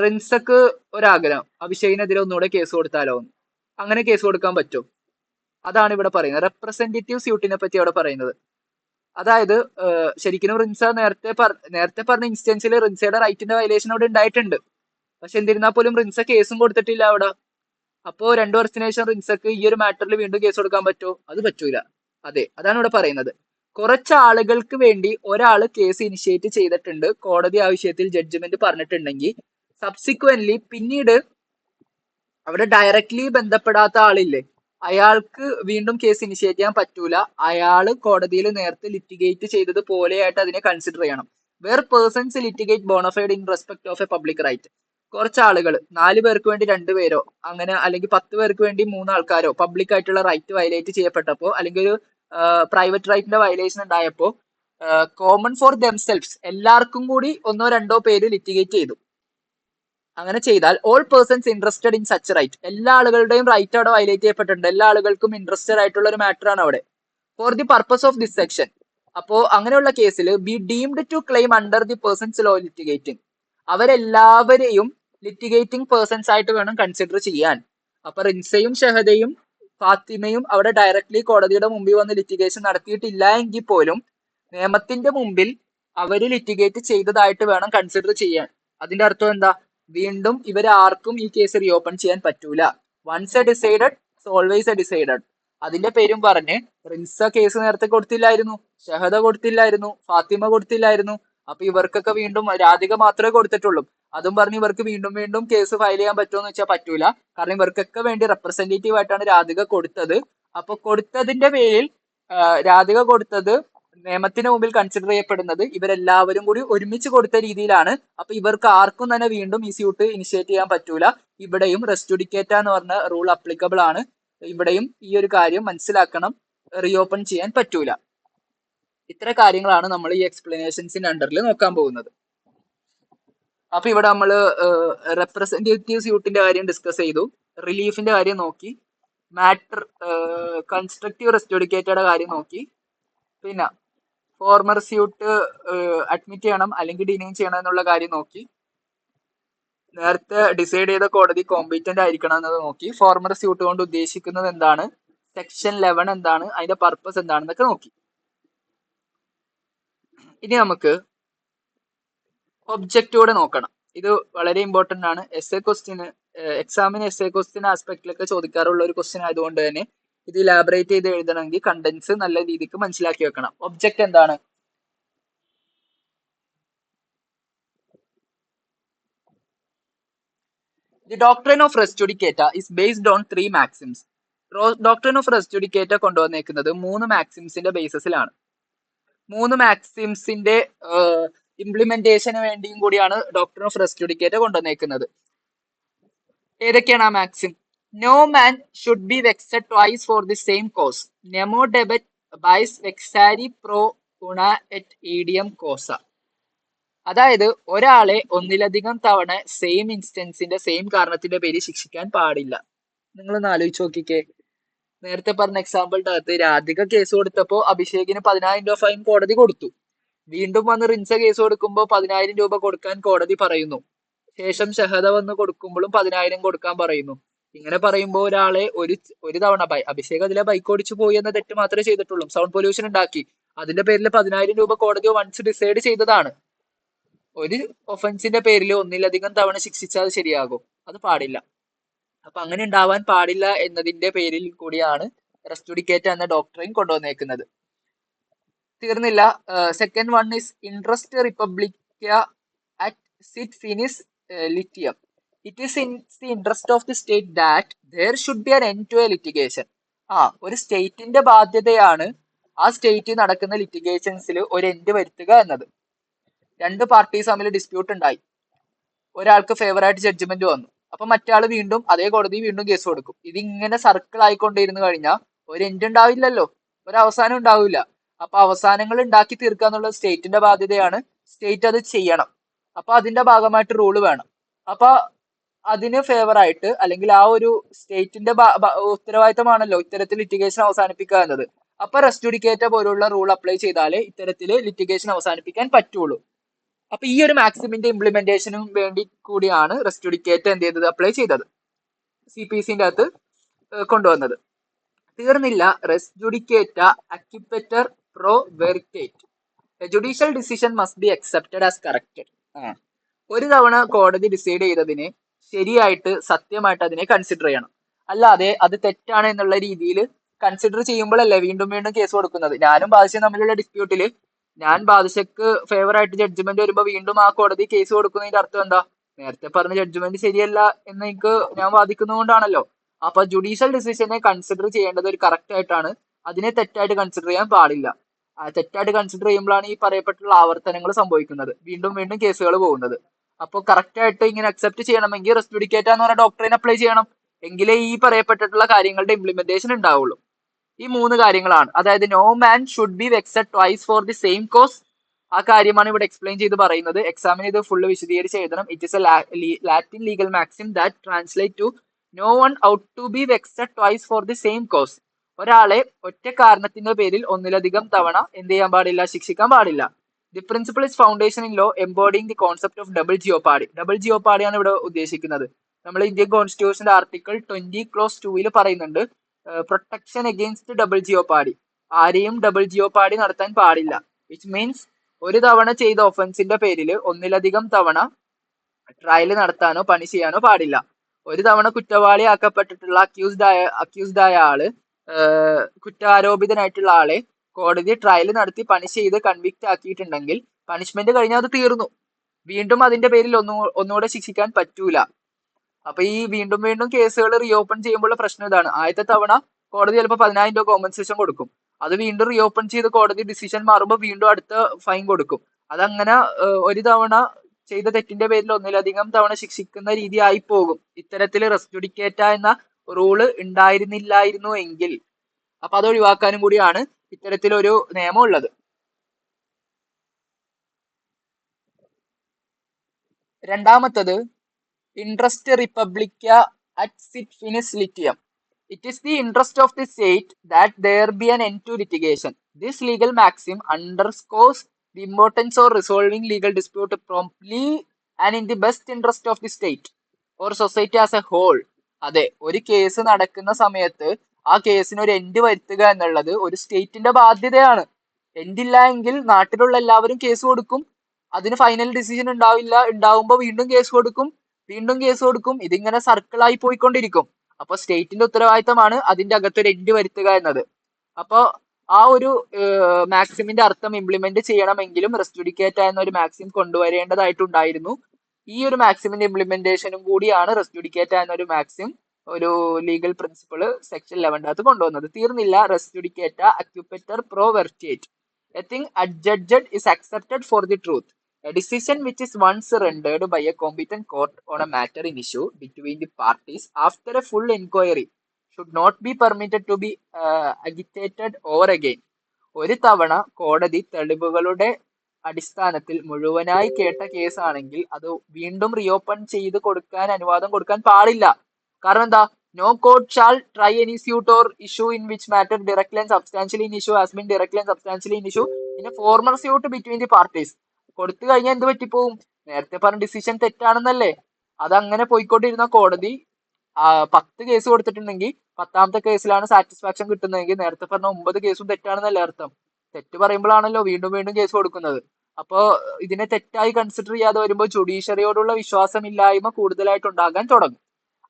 റിൻസക്ക് ഒരാഗ്രഹം, അഭിഷേകിനെതിരെ ഒന്നുകൂടെ കേസ് കൊടുത്താലോ എന്ന്. അങ്ങനെ കേസ് കൊടുക്കാൻ പറ്റും? അതാണ് ഇവിടെ പറയുന്നത്. റെപ്രസെന്റേറ്റീവ് സ്യൂട്ടിനെ പറ്റി അവിടെ പറയുന്നത്. അതായത് ശരിക്കും റിൻസ നേരത്തെ പറഞ്ഞ ഇൻസ്റ്റൻസിൽ റിൻസയുടെ റൈറ്റിന്റെ വയലേഷൻ അവിടെ ഉണ്ടായിട്ടുണ്ട്. പക്ഷെ എന്നിരുന്നാൽ പോലും റിൻസ കേസും കൊടുത്തിട്ടില്ല അവിടെ. അപ്പോ 2 വർഷത്തിന് ശേഷം റിൻസക്ക് ഈ ഒരു മാറ്ററിൽ വീണ്ടും കേസ് കൊടുക്കാൻ പറ്റുമോ? അത് പറ്റൂല. അതെ, അതാണ് ഇവിടെ പറയുന്നത്. കുറച്ച് ആളുകൾക്ക് വേണ്ടി ഒരാള് കേസ് ഇനിഷ്യേറ്റ് ചെയ്തിട്ടുണ്ട്, കോടതി ആ വിഷയത്തിൽ ജഡ്ജ്മെന്റ് പറഞ്ഞിട്ടുണ്ടെങ്കിൽ സബ്സിക്വന്റ്ലി പിന്നീട് അവിടെ ഡയറക്ട്ലി ബന്ധപ്പെടാത്ത ആളില്ലേ, അയാൾക്ക് വീണ്ടും കേസ് ഇനിഷ്യേറ്റ് ചെയ്യാൻ പറ്റൂല. അയാള് കോടതിയിൽ നേരത്തെ ലിറ്റിഗേറ്റ് ചെയ്തത് പോലെയായിട്ട് അതിനെ കൺസിഡർ ചെയ്യണം. Where persons litigate bona fide in respect of a public right. കുറച്ച് ആളുകൾ, 4 പേർക്ക് വേണ്ടി 2 പേരോ അങ്ങനെ, അല്ലെങ്കിൽ 10 പേർക്ക് വേണ്ടി 3 ആൾക്കാരോ പബ്ലിക് ആയിട്ടുള്ള റൈറ്റ് വയലേറ്റ് ചെയ്യപ്പെട്ടപ്പോ, അല്ലെങ്കിൽ ഒരു പ്രൈവറ്റ് റൈറ്റിന്റെ വയലേഷൻ ഉണ്ടായപ്പോ കോമൺ ഫോർ ദംസെൽഫ്സ് എല്ലാവർക്കും കൂടി 1-2 പേര് ലിറ്റിഗേറ്റ് ചെയ്തു. അങ്ങനെ ചെയ്താൽ all persons interested in such right, എല്ലാ ആളുകളുടെയും റൈറ്റ് അവിടെ വയലേറ്റ് ചെയ്യപ്പെട്ടിട്ടുണ്ട്. എല്ലാ ആളുകൾക്കും ഇൻട്രസ്റ്റഡ് ആയിട്ടുള്ള ഒരു മാറ്റർ ആണ് അവിടെ. For the purpose of this section, അപ്പോ അങ്ങനെയുള്ള കേസിൽ be deemed to claim under the persons so litigating, അവരെല്ലാവരെയും ലിറ്റിഗേറ്റിംഗ് പേഴ്സൺസ് ആയിട്ട് വേണം കൺസിഡർ ചെയ്യാൻ. അപ്പൊ റിൻസയും ഷഹദയും ഫാത്തിമയും അവിടെ ഡയറക്ട്ലി കോടതിയുടെ മുമ്പിൽ വന്ന് ലിറ്റിഗേഷൻ നടത്തിയിട്ടില്ല എങ്കിൽ പോലും നിയമത്തിന്റെ മുമ്പിൽ അവര് ലിറ്റിഗേറ്റ് ചെയ്തതായിട്ട് വേണം കൺസിഡർ ചെയ്യാൻ. അതിന്റെ അർത്ഥം എന്താ? വീണ്ടും ഇവരാർക്കും ഈ കേസ് റീഓപ്പൺ ചെയ്യാൻ പറ്റൂല. Once a decided always a decided. അതിന്റെ പേരും പറഞ്ഞ് റിൻസ കേസ് നേരത്തെ കൊടുത്തില്ലായിരുന്നു, ഷഹദ കൊടുത്തില്ലായിരുന്നു, ഫാത്തിമ കൊടുത്തില്ലായിരുന്നു. അപ്പൊ ഇവർക്കൊക്കെ വീണ്ടും, രാധിക മാത്രമേ കൊടുത്തിട്ടുള്ളൂ, അതും പറഞ്ഞ് ഇവർക്ക് വീണ്ടും വീണ്ടും കേസ് ഫയൽ ചെയ്യാൻ പറ്റുമോ എന്ന് വെച്ചാൽ പറ്റൂല. കാരണം ഇവർക്കൊക്കെ വേണ്ടി റെപ്രസെന്റേറ്റീവ് ആയിട്ടാണ് രാധിക കൊടുത്തത്. അപ്പൊ കൊടുത്തതിന്റെ പേരിൽ രാധിക കൊടുത്തത് നിയമത്തിന് മുമ്പിൽ കൺസിഡർ ചെയ്യപ്പെടുന്നത് ഇവരെല്ലാവരും കൂടി ഒരുമിച്ച് കൊടുത്ത രീതിയിലാണ്. അപ്പൊ ഇവർക്ക് ആർക്കും തന്നെ വീണ്ടും ഈ സ്യൂട്ട് ഇനിഷ്യേറ്റ് ചെയ്യാൻ പറ്റൂല. ഇവിടെയും റെസ്റ്റുഡിക്കേറ്റ എന്ന് പറഞ്ഞ റൂൾ അപ്ലിക്കബിൾ ആണ്. ഇവിടെയും ഈ ഒരു കാര്യം മനസ്സിലാക്കണം, റീഓപ്പൺ ചെയ്യാൻ പറ്റൂല. ഇത്ര കാര്യങ്ങളാണ് നമ്മൾ ഈ എക്സ്പ്ലനേഷൻസിന്റെ അണ്ടറിൽ നോക്കാൻ പോകുന്നത്. അപ്പൊ ഇവിടെ നമ്മൾ റെപ്രസെന്റേറ്റീവ് സ്യൂട്ടിന്റെ കാര്യം ഡിസ്കസ് ചെയ്തു, റിലീഫിന്റെ കാര്യം നോക്കി, മാറ്റർ കൺസ്ട്രക്റ്റീവ് റെസ്റ്റുഡിക്കേറ്റയുടെ കാര്യം നോക്കി, പിന്നെ ഫോർമർ സ്യൂട്ട് അഡ്മിറ്റ് ചെയ്യണം അല്ലെങ്കിൽ ഡിനൈൻ ചെയ്യണം എന്നുള്ള കാര്യം നോക്കി. നേരത്തെ ഡിസൈഡ് ചെയ്ത കോടതി കോമ്പീറ്റന്റ് ആയിരിക്കണം എന്നത് നോക്കി. ഫോർമർ സ്യൂട്ട് കൊണ്ട് ഉദ്ദേശിക്കുന്നത് എന്താണ്, സെക്ഷൻ 11 എന്താണ്, അതിന്റെ പർപ്പസ് എന്താണെന്നൊക്കെ നോക്കി. ഇനി നമുക്ക് ഒബ്ജക്റ്റൂടെ നോക്കണം. ഇത് വളരെ ഇമ്പോർട്ടന്റ് ആണ്. എസ് എ ക്വസ്റ്റ്യന്, എക്സാമിന് എസ് എ ക്വസ്റ്റ്യൻ ആസ്പെക്റ്റിലൊക്കെ ചോദിക്കാറുള്ള ഒരു ക്വസ്റ്റ്യൻ ആയതുകൊണ്ട് തന്നെ ഇത് ഇലാബറേറ്റ് ചെയ്ത് എഴുതണമെങ്കിൽ കണ്ടന്റ്സ് നല്ല രീതിക്ക് മനസ്സിലാക്കി വെക്കണം. ഒബ്ജക്റ്റ് എന്താണ്? The doctrine of res judicata is based on 3 maxims. Doctrine of res judicata കൊണ്ടുവന്നേക്കുന്നത് 3 മാക്സിംസിന്റെ ബേസിസിലാണ്. 3 മാക്സിംസിന്റെ ഇംപ്ലിമെന്റേഷന് വേണ്ടിയും കൂടിയാണ് ഡോക്ട്രിൻ ഓഫ് റെസ് ജുഡിക്കേറ്റ കൊണ്ടുവന്നേക്കുന്നത്. ഏതൊക്കെയാണ് ആ maxim? No man should be vexed twice for the same cause. നെമോ ഡെബറ്റ് ബൈസ് വെക്സാരി പ്രോ ഉണ എറ്റ് ഈഡിയം കോസ. അതായത് ഒരാളെ ഒന്നിലധികം തവണ സെയിം ഇൻസ്റ്റൻസിന്റെ സെയിം കാരണത്തിന്റെ പേര് ശിക്ഷിക്കാൻ പാടില്ല. നിങ്ങളൊന്ന് ആലോചിച്ച് നോക്കിക്കേ. നേരത്തെ പറഞ്ഞ എക്സാമ്പിളിന്റെ അകത്ത് രാധിക കേസ് കൊടുത്തപ്പോ അഭിഷേകിന് 10,000 രൂപ ഫൈൻ കോടതി കൊടുത്തു. വീണ്ടും വന്ന് റിൻസ കേസ് കൊടുക്കുമ്പോൾ 10,000 രൂപ കൊടുക്കാൻ കോടതി പറയുന്നു. ശേഷം ഷഹദ വന്ന് കൊടുക്കുമ്പോഴും 10,000 കൊടുക്കാൻ പറയുന്നു. ഇങ്ങനെ പറയുമ്പോൾ ഒരാളെ ഒരു തവണ അഭിഷേക് അതിലെ ബൈക്ക് ഓടിച്ചു പോയി എന്ന തെറ്റ് മാത്രമേ ചെയ്തിട്ടുള്ളൂ. സൗണ്ട് പൊല്യൂഷൻ ഉണ്ടാക്കി. അതിന്റെ പേരിൽ 10,000 രൂപ കോടതി വൺസ് ഡിസൈഡ് ചെയ്തതാണ്. ഒരു ഒഫൻസിന്റെ പേരിൽ ഒന്നിലധികം തവണ ശിക്ഷിച്ചാൽ ശരിയാകും? അത് പാടില്ല. അപ്പൊ അങ്ങനെ ഉണ്ടാവാൻ പാടില്ല എന്നതിന്റെ പേരിൽ കൂടിയാണ് റെസ് ജുഡിക്കേറ്റ എന്ന ഡോക്ട്രിൻ കൊണ്ടുവന്നേക്കുന്നത്. തീർന്നില്ല. സെക്കൻഡ് വൺ ഇസ് ഇൻട്രസ്റ്റ് റിപ്പബ്ലിക്ക അറ്റ് സിറ്റ് ഫിനിസ് ലിറ്റിയം. It is in the interest of the state that there should be an end to a litigation. ഒരു സ്റ്റേറ്റിന്റെ ബാധ്യതയാണ് ആ സ്റ്റേറ്റിൽ നടക്കുന്ന ലിറ്റിഗേഷൻസിൽ ഒരു എൻഡ് വരുത്തുക എന്നത്. 2 പാർട്ടീസ് തമ്മിൽ ഡിസ്പ്യൂട്ട് ഉണ്ടായി. ഒരാൾക്ക് ഫേവർ ആയിട്ട് ജഡ്ജ്മെന്റ് വന്നു. അപ്പൊ മറ്റാൾ വീണ്ടും അതേ കോടതി വീണ്ടും കേസ് കൊടുക്കും. ഇതിങ്ങനെ സർക്കിൾ ആയിക്കൊണ്ടിരുന്നു കഴിഞ്ഞാൽ ഒരു എൻഡ് ഉണ്ടാവില്ലല്ലോ, ഒരു അവസാനം ഉണ്ടാവില്ല. അപ്പൊ അവസാനങ്ങൾ ഉണ്ടാക്കി തീർക്കുക എന്നുള്ളത് സ്റ്റേറ്റിന്റെ ബാധ്യതയാണ്. സ്റ്റേറ്റ് അത് ചെയ്യണം. അപ്പൊ അതിന്റെ ഭാഗമായിട്ട് റൂള് വേണം. അപ്പൊ അതിന് ഫേവർ ആയിട്ട് അല്ലെങ്കിൽ ആ ഒരു സ്റ്റേറ്റിന്റെ ഉത്തരവാദിത്തമാണല്ലോ ഇത്തരത്തിൽ ലിറ്റിഗേഷൻ അവസാനിപ്പിക്കുക എന്നത്. അപ്പൊ റെസ് ജുഡിക്കേറ്റ പോലുള്ള റൂൾ അപ്ലൈ ചെയ്താലേ ഇത്തരത്തില് ലിറ്റിഗേഷൻ അവസാനിപ്പിക്കാൻ പറ്റുള്ളൂ. അപ്പൊ ഈ ഒരു മാക്സിമിന്റെ ഇംപ്ലിമെന്റേഷനും വേണ്ടി കൂടിയാണ് റെസ് ജുഡിക്കേറ്റ എന്ത് ചെയ്തത്, അപ്ലൈ ചെയ്തത്, CPCന്റെ അകത്ത് കൊണ്ടുവന്നത്. തീർന്നില്ല. റെസ് ജുഡിക്കേറ്റ അക്യുപെറ്റർ പ്രോ വെർക്കേറ്റ്. Judicial decision must be accepted as corrected. ഒരു തവണ കോടതി ഡിസൈഡ് ചെയ്തതിനെ ശരിയായിട്ട് സത്യമായിട്ട് അതിനെ കൺസിഡർ ചെയ്യണം. അല്ലാതെ അത് തെറ്റാണ് എന്നുള്ള രീതിയിൽ കൺസിഡർ ചെയ്യുമ്പോഴല്ലേ വീണ്ടും വീണ്ടും കേസ് കൊടുക്കുന്നത്. ഞാനും ബാദുഷയും തമ്മിലുള്ള ഡിസ്പ്യൂട്ടിൽ ഞാൻ ബാദുഷക്ക് ഫേവർ ആയിട്ട് ജഡ്ജ്മെന്റ് വരുമ്പോൾ വീണ്ടും ആ കോടതി കേസ് കൊടുക്കുന്നതിന്റെ അർത്ഥം എന്താ? നേരത്തെ പറഞ്ഞ ജഡ്ജ്മെന്റ് ശരിയല്ല എന്ന് എനിക്ക് ഞാൻ വാദിക്കുന്നതുകൊണ്ടാണല്ലോ. അപ്പൊ ജുഡീഷ്യൽ ഡിസിഷനെ കൺസിഡർ ചെയ്യേണ്ടത് ഒരു കറക്റ്റ് ആയിട്ടാണ്. അതിനെ തെറ്റായിട്ട് കൺസിഡർ ചെയ്യാൻ പാടില്ല. തെറ്റായിട്ട് കൺസിഡർ ചെയ്യുമ്പോഴാണ് ഈ പറയപ്പെട്ടുള്ള ആവർത്തനങ്ങൾ സംഭവിക്കുന്നത്, വീണ്ടും വീണ്ടും കേസുകൾ പോകുന്നത്. അപ്പോൾ കറക്റ്റ് ആയിട്ട് ഇങ്ങനെ അക്സെപ്റ്റ് ചെയ്യണമെങ്കിൽ റെസ് ജുഡിക്കേറ്റ എന്ന് പറഞ്ഞ ഡോക്ട്രിൻ അപ്ലൈ ചെയ്യണം. എങ്കിലേ ഈ പറയപ്പെട്ടിട്ടുള്ള കാര്യങ്ങളുടെ ഇംപ്ലിമെന്റേഷൻ ഉണ്ടാവുള്ളൂ. ഈ 3 കാര്യങ്ങളാണ്. അതായത് no man should be vexed twice for the same cause. ആ കാര്യമാണ് ഇവിടെ എക്സ്പ്ലെയിൻ ചെയ്ത് പറയുന്നത്. എക്സാമിന് ഇത് ഫുള്ള് വിശദീകരിച്ച് എഴുതണം. It is a Latin legal maxim that translate to no one ought to be vexed twice for the same cause. ഒരാളെ ഒറ്റ കാരണത്തിന്റെ പേരിൽ ഒന്നിലധികം തവണ എന്ത് ചെയ്യാൻ പാടില്ല, ശിക്ഷിക്കാൻ പാടില്ല. The principle is foundation in law embodying the concept of double jeopardy. Double ജിയോപാഡിയാണ് ഇവിടെ ഉദ്ദേശിക്കുന്നത്. നമ്മൾ ഇന്ത്യൻ കോൺസ്റ്റിറ്റ്യൂഷന്റെ ആർട്ടിക്കിൾ 20 ക്ലോസ് 2 പറയുന്നുണ്ട് പ്രൊട്ടക്ഷൻ അഗെയിൻസ്റ്റ് ഡബിൾ ജിയോപാഡി. ആരെയും ഡബിൾ ജിയോപാഡി നടത്താൻ പാടില്ല. വിച്ച് മീൻസ് ഒരു തവണ ചെയ്ത ഒഫൻസിന്റെ പേരിൽ ഒന്നിലധികം തവണ ട്രയൽ നടത്താനോ പണി ചെയ്യാനോ പാടില്ല. ഒരു തവണ കുറ്റവാളിയാക്കപ്പെട്ടിട്ടുള്ള അക്യൂസ്ഡ് ആയ ആള്, കുറ്റാരോപിതനായിട്ടുള്ള ആളെ കോടതി ട്രയൽ നടത്തി പണിഷ് ചെയ്ത് കൺവിക്റ്റ് ആക്കിയിട്ടുണ്ടെങ്കിൽ പണിഷ്മെന്റ് കഴിഞ്ഞാൽ അത് തീർന്നു. വീണ്ടും അതിന്റെ പേരിൽ ഒന്നുകൂടെ ശിക്ഷിക്കാൻ പറ്റൂല. അപ്പൊ ഈ വീണ്ടും വീണ്ടും കേസുകൾ റീഓപ്പൺ ചെയ്യുമ്പോൾ പ്രശ്നം ഇതാണ്. ആദ്യത്തെ തവണ കോടതി ചിലപ്പോൾ 10,000 രൂപ കോമ്പൻസേഷൻ കൊടുക്കും. അത് വീണ്ടും റീഓപ്പൺ ചെയ്ത് കോടതി ഡിസിഷൻ മാറുമ്പോൾ വീണ്ടും അടുത്ത ഫൈൻ കൊടുക്കും. അതങ്ങനെ ഒരു തവണ ചെയ്ത തെറ്റിന്റെ പേരിൽ ഒന്നിലധികം തവണ ശിക്ഷിക്കുന്ന രീതി ആയി പോകും ഇത്തരത്തിൽ റെസ് ജുഡിക്കേറ്റ എന്ന റൂള് ഉണ്ടായിരുന്നില്ലായിരുന്നു എങ്കിൽ. അപ്പൊ അത് ഒഴിവാക്കാനും കൂടിയാണ് ഇത്തരത്തിലൊരു നിയമം ഉള്ളത്. രണ്ടാമത്തത് ഇൻട്രസ്റ്റ് റിപ്പബ്ലിക്ക അറ്റ് സിറ്റ് ഫിനിസ് ലിറ്റിയം. It is the interest of the state that there be an end to litigation. This legal maxim underscores the importance of resolving legal dispute promptly and in the best interest of the state or society as a whole. അതെ, ഒരു case നടക്കുന്ന സമയത്ത് ആ കേസിന് ഒരു end വരുത്തുക എന്നുള്ളത് ഒരു സ്റ്റേറ്റിന്റെ ബാധ്യതയാണ്. എൻഡില്ല എങ്കിൽ നാട്ടിലുള്ള എല്ലാവരും കേസ് കൊടുക്കും, അതിന് ഫൈനൽ ഡിസിഷൻ ഉണ്ടാവില്ല, ഉണ്ടാവുമ്പോൾ വീണ്ടും കേസ് കൊടുക്കും, വീണ്ടും കേസ് കൊടുക്കും, ഇതിങ്ങനെ സർക്കിളായി പോയിക്കൊണ്ടിരിക്കും. അപ്പൊ സ്റ്റേറ്റിന്റെ ഉത്തരവാദിത്തമാണ് അതിന്റെ അകത്തൊരു എൻഡ് വരുത്തുക എന്നത്. അപ്പൊ ആ ഒരു മാക്സിമിന്റെ അർത്ഥം ഇംപ്ലിമെന്റ് ചെയ്യണമെങ്കിലും റെസ് ജുഡിക്കേറ്റ എന്നൊരു മാക്സിം കൊണ്ടുവരേണ്ടതായിട്ടുണ്ടായിരുന്നു. ഈ ഒരു മാക്സിമിന്റെ ഇംപ്ലിമെന്റേഷനും കൂടിയാണ് റെസ് ജുഡിക്കേറ്റ എന്നൊരു മാക്സിം ഒരു ലീഗൽ പ്രിൻസിപ്പിൾ സെക്ഷൻ 11 കൊണ്ടുവന്നത്. തീർന്നില്ല. റെസ് ജുഡിക്കേറ്റ അക്യുപെറ്റർ പ്രോ വെർറ്റിയേറ്റ്. A thing adjudged is accepted for the truth. A decision which is once rendered by a competent court on a matter in issue between the parties after a full inquiry should not be permitted to be agitated over again. ഒരു തവണ കോടതി തെളിവുകളുടെ അടിസ്ഥാനത്തിൽ മുഴുവനായി കേട്ട കേസാണെങ്കിൽ അത് വീണ്ടും reopen ചെയ്ത് കൊടുക്കാൻ അനുവാദം കൊടുക്കാൻ പാടില്ല. കാരണം എന്താ? No court shall try any suit or issue in which matter directly and substantially in issue has been directly and substantially in issue in a former suit between the parties. കൊടുത്തു കഴിഞ്ഞാൽ എന്ത് പറ്റിപ്പോവും? നേരത്തെ പറഞ്ഞ ഡിസിഷൻ തെറ്റാണെന്നല്ലേ, അതങ്ങനെ പോയിക്കൊണ്ടിരുന്ന കോടതി 10 case കൊടുത്തിട്ടുണ്ടെങ്കിൽ 10ാമത്തെ കേസിലാണ് സാറ്റിസ്ഫാക്ഷൻ കിട്ടുന്നതെങ്കിൽ നേരത്തെ പറഞ്ഞ 9 കേസും തെറ്റാണെന്നല്ലേ അർത്ഥം. തെറ്റ് പറയുമ്പോഴാണല്ലോ വീണ്ടും വീണ്ടും കേസ് കൊടുക്കുന്നത്. അപ്പോ ഇതിനെ തെറ്റായി കൺസിഡർ ചെയ്യാതെ വരുമ്പോൾ ജുഡീഷ്യറിയോടുള്ള വിശ്വാസമില്ലായ്മ കൂടുതലായിട്ടുണ്ടാകാൻ തുടങ്ങും.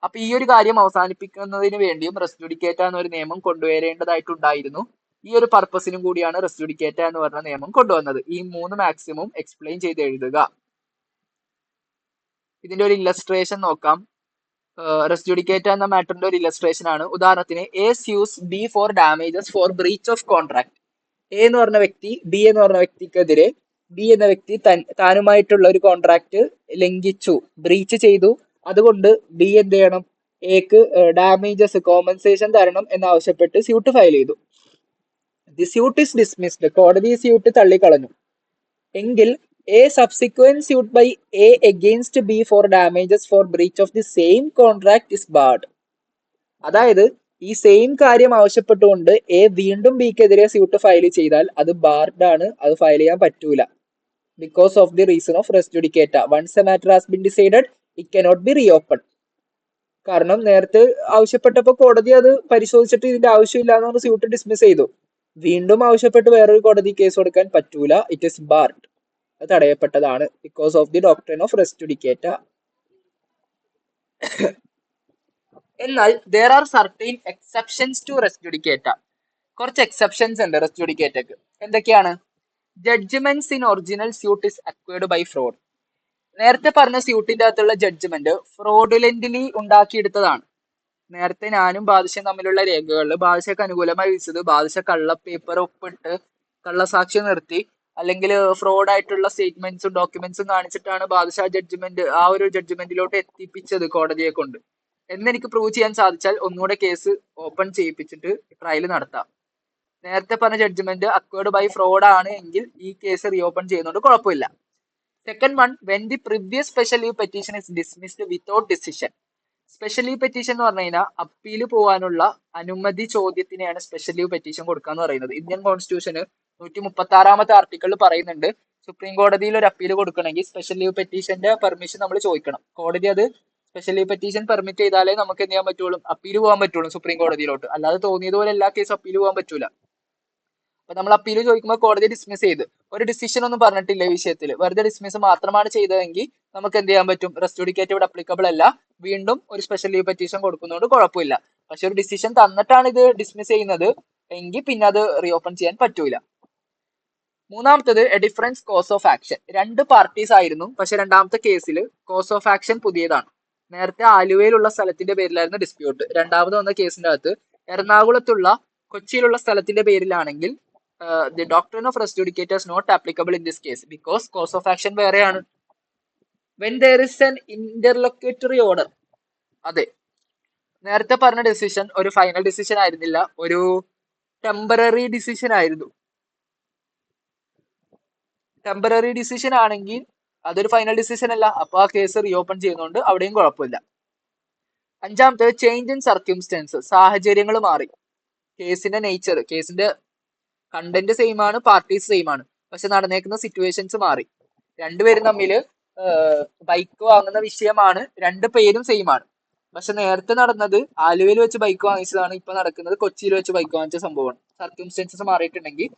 അപ്പൊ ഈ ഒരു കാര്യം അവസാനിപ്പിക്കുന്നതിന് വേണ്ടിയും റെസ് ജുഡിക്കേറ്റ എന്നൊരു നിയമം കൊണ്ടുവരേണ്ടതായിട്ടുണ്ടായിരുന്നു. ഈ ഒരു പർപ്പസിനും കൂടിയാണ് റെസ് ജുഡിക്കേറ്റ എന്ന് പറഞ്ഞ നിയമം കൊണ്ടുവന്നത്. ഈ 3 മാക്സിമം എക്സ്പ്ലെയിൻ ചെയ്ത് എഴുതുക. ഇതിന്റെ ഒരു ഇല്ലസ്ട്രേഷൻ നോക്കാം. റെസ് ജുഡിക്കേറ്റ എന്ന മാറ്ററിന്റെ ഒരു ഇല്ലസ്ട്രേഷൻ ആണ്. ഉദാഹരണത്തിന്, A sues B for damages for breach of contract. A എന്ന് പറഞ്ഞ വ്യക്തി ബി എന്ന് പറഞ്ഞ വ്യക്തിക്കെതിരെ, ബി എന്ന വ്യക്തി താനുമായിട്ടുള്ള ഒരു കോൺട്രാക്ട് ലംഘിച്ചു, ബ്രീച്ച് ചെയ്തു, അതുകൊണ്ട് ബി എന്ത് ചെയ്യണം? എക്ക് ഡാമേജസ് കോമ്പൻസേഷൻ തരണം എന്നാവശ്യപ്പെട്ട് സ്യൂട്ട് ഫയൽ ചെയ്തു. The suit is dismissed. കോടതി ഈ സ്യൂട്ട് തള്ളിക്കളഞ്ഞു. എങ്കിൽ a subsequent suit by A against B for damages for breach of the same contract is barred. അതായത് ഈ സെയിം കാര്യം ആവശ്യപ്പെട്ടുകൊണ്ട് എ വീണ്ടും ബിക്കെതിരെ സ്യൂട്ട് ഫയൽ ചെയ്താൽ അത് ബാർഡ് ആണ്, അത് ഫയൽ ചെയ്യാൻ പറ്റൂല. Because of the reason of res judicata. Once a matter has been decided it cannot be reopen. കാരണം നേരത്തെ ആവശ്യപ്പെട്ടപ്പോൾ കോടതി അത് പരിശോധിച്ചിട്ട് ഇതിന്റെ ആവശ്യമില്ല എന്ന് പറഞ്ഞ് സ്യൂട്ട് ഡിസ്മിസ് ചെയ്തു. വീണ്ടും ആവശ്യപ്പെട്ട് വേറൊരു കോടതി കേസ് കൊടുക്കാൻ പറ്റൂല. It is barred. അത് തടയപ്പെട്ടതാണ് because of the doctrine of res judicata. എന്നാൽ there are certain exceptions to res judicata. കുറച്ച് എക്സെപ്ഷൻസ് ഉണ്ട് റെസ് ജുഡിക്കേറ്റക്ക്. എന്തൊക്കെയാണ്? Judgments in original suit is acquired by fraud. നേരത്തെ പറഞ്ഞ സ്യൂട്ടിന്റെ അകത്തുള്ള ജഡ്ജ്മെന്റ് ഫ്രോഡുലന്റ്ലി ഉണ്ടാക്കിയെടുത്തതാണ്. നേരത്തെ ഞാനും ബാദുഷയും തമ്മിലുള്ള രേഖകളിൽ ബാദുഷയ്ക്ക് അനുകൂലമായി വിളിച്ചത് ബാദുഷ കള്ള പേപ്പർ ഒപ്പിട്ട് കള്ളസാക്ഷി നിർത്തി അല്ലെങ്കിൽ ഫ്രോഡായിട്ടുള്ള സ്റ്റേറ്റ്മെന്റ്സും ഡോക്യുമെന്റ്സും കാണിച്ചിട്ടാണ് ബാദുഷ ജഡ്ജ്മെന്റ് ആ ഒരു ജഡ്ജ്മെന്റിലോട്ട് എത്തിപ്പിച്ചത് കോടതിയെ കൊണ്ട് എന്നെനിക്ക് പ്രൂവ് ചെയ്യാൻ സാധിച്ചാൽ ഒന്നുകൂടെ കേസ് ഓപ്പൺ ചെയ്യിപ്പിച്ചിട്ട് ട്രയൽ നടത്താം. നേരത്തെ പറഞ്ഞ ജഡ്ജ്മെന്റ് അക്വേർഡ് ബൈ ഫ്രോഡ് ആണ് എങ്കിൽ ഈ കേസ് റീഓപ്പൺ ചെയ്യുന്നതുകൊണ്ട് കുഴപ്പമില്ല. Second one, when the previous special leave petition is dismissed without decision. Special leave petition എന്ന് പറഞ്ഞു കഴിഞ്ഞാൽ അപ്പീൽ പോകാനുള്ള അനുമതി ചോദ്യത്തിനെയാണ് സ്പെഷ്യൽ ലീവ് പെറ്റീഷൻ കൊടുക്കാന്ന് പറയുന്നത്. ഇന്ത്യൻ കോൺസ്റ്റിറ്റ്യൂഷന് 136 ആർട്ടിക്കിളിൽ പറയുന്നുണ്ട്, സുപ്രീം കോടതിയിൽ ഒരു അപ്പീൽ കൊടുക്കണമെങ്കിൽ സ്പെഷ്യൽ ലീവ് പെറ്റീഷന്റെ പെർമിഷൻ നമ്മൾ ചോദിക്കണം. കോടതി അത് സ്പെഷ്യൽ ലീവ് പെറ്റീഷൻ പെർമിറ്റ് ചെയ്താലേ നമുക്ക് എന്ത് ചെയ്യാൻ പറ്റുള്ളൂ? അപ്പീൽ പോകാൻ പറ്റുള്ളൂ സുപ്രീം കോടതിയിലോട്ട്. അല്ലാതെ തോന്നിയതുപോലെ എല്ലാ കേസും അപ്പീൽ പോകാൻ പറ്റൂല. അപ്പൊ നമ്മൾ അപ്പീൽ ചോദിക്കുമ്പോൾ കോടതി ഡിസ്മിസ് ചെയ്ത് ഒരു ഡിസിഷൻ ഒന്നും പറഞ്ഞിട്ടില്ല ഈ വിഷയത്തിൽ, വെറുതെ ഡിസ്മിസ് മാത്രമാണ് ചെയ്തതെങ്കിൽ നമുക്ക് എന്ത് ചെയ്യാൻ പറ്റും? റെസ് ജുഡിക്കേറ്റ ഇവിടെ അപ്ലിക്കബിൾ അല്ല, വീണ്ടും ഒരു സ്പെഷ്യൽ ലീവ് പെറ്റീഷൻ കൊടുക്കുന്നതുകൊണ്ട് കുഴപ്പമില്ല. പക്ഷെ ഒരു ഡിസിഷൻ തന്നിട്ടാണ് ഇത് ഡിസ്മിസ് ചെയ്യുന്നത് എങ്കിൽ പിന്നെ അത് റീഓപ്പൺ ചെയ്യാൻ പറ്റൂല. മൂന്നാമത്തത്, a difference cause of action. 2 parties ആയിരുന്നു, പക്ഷെ രണ്ടാമത്തെ കേസിൽ കോസ് ഓഫ് ആക്ഷൻ പുതിയതാണ്. നേരത്തെ ആലുവയിലുള്ള സ്ഥലത്തിന്റെ പേരിലായിരുന്നു ഡിസ്പ്യൂട്ട്. രണ്ടാമത് വന്ന കേസിന്റെ അകത്ത് എറണാകുളത്തുള്ള കൊച്ചിയിലുള്ള സ്ഥലത്തിന്റെ പേരിലാണെങ്കിൽ the doctrine of res judicata is not applicable in this case because cause of action വേറെയാണ്. When there is an interlocutory order. അതെ, നേരത്തെ പറഞ്ഞ ഡിസിഷൻ ഒരു ഫൈനൽ ഡിസിഷൻ ആയിരുന്നില്ല, ഒരു ടെമ്പററി ഡിസിഷൻ ആയിരുന്നു. ടെമ്പററി ഡിസിഷൻ ആണെങ്കിൽ അതൊരു ഫൈനൽ ഡിസിഷൻ അല്ല, അപ്പൊ ആ കേസ് റീഓപ്പൺ ചെയ്യുന്നതുകൊണ്ട് അവിടെയും കുഴപ്പമില്ല. അഞ്ചാമത്തേത് ചേഞ്ച് ഇൻ സർക്യൂംസ്റ്റൻസസ്, സാഹചര്യങ്ങൾ മാറി. കേസിന്റെ നേച്ചർ, കേസിന്റെ കണ്ടന്റ് സെയിം ആണ്, പാർട്ടീസ് സെയിം ആണ്, പക്ഷെ നടന്നേക്കുന്ന സിറ്റുവേഷൻസ് മാറി. രണ്ടുപേരും തമ്മിൽ ബൈക്ക് വാങ്ങുന്ന വിഷയമാണ്, രണ്ടു പേരും സെയിം ആണ്, പക്ഷെ നേരത്തെ നടന്നത് ആലുവയിൽ വെച്ച് ബൈക്ക് വാങ്ങിച്ചതാണ്, ഇപ്പൊ നടക്കുന്നത് കൊച്ചിയിൽ വെച്ച് ബൈക്ക് വാങ്ങിച്ച സംഭവമാണ്. സർക്യൂംസ്റ്റൻസസ് മാറിയിട്ടുണ്ടെങ്കിൽ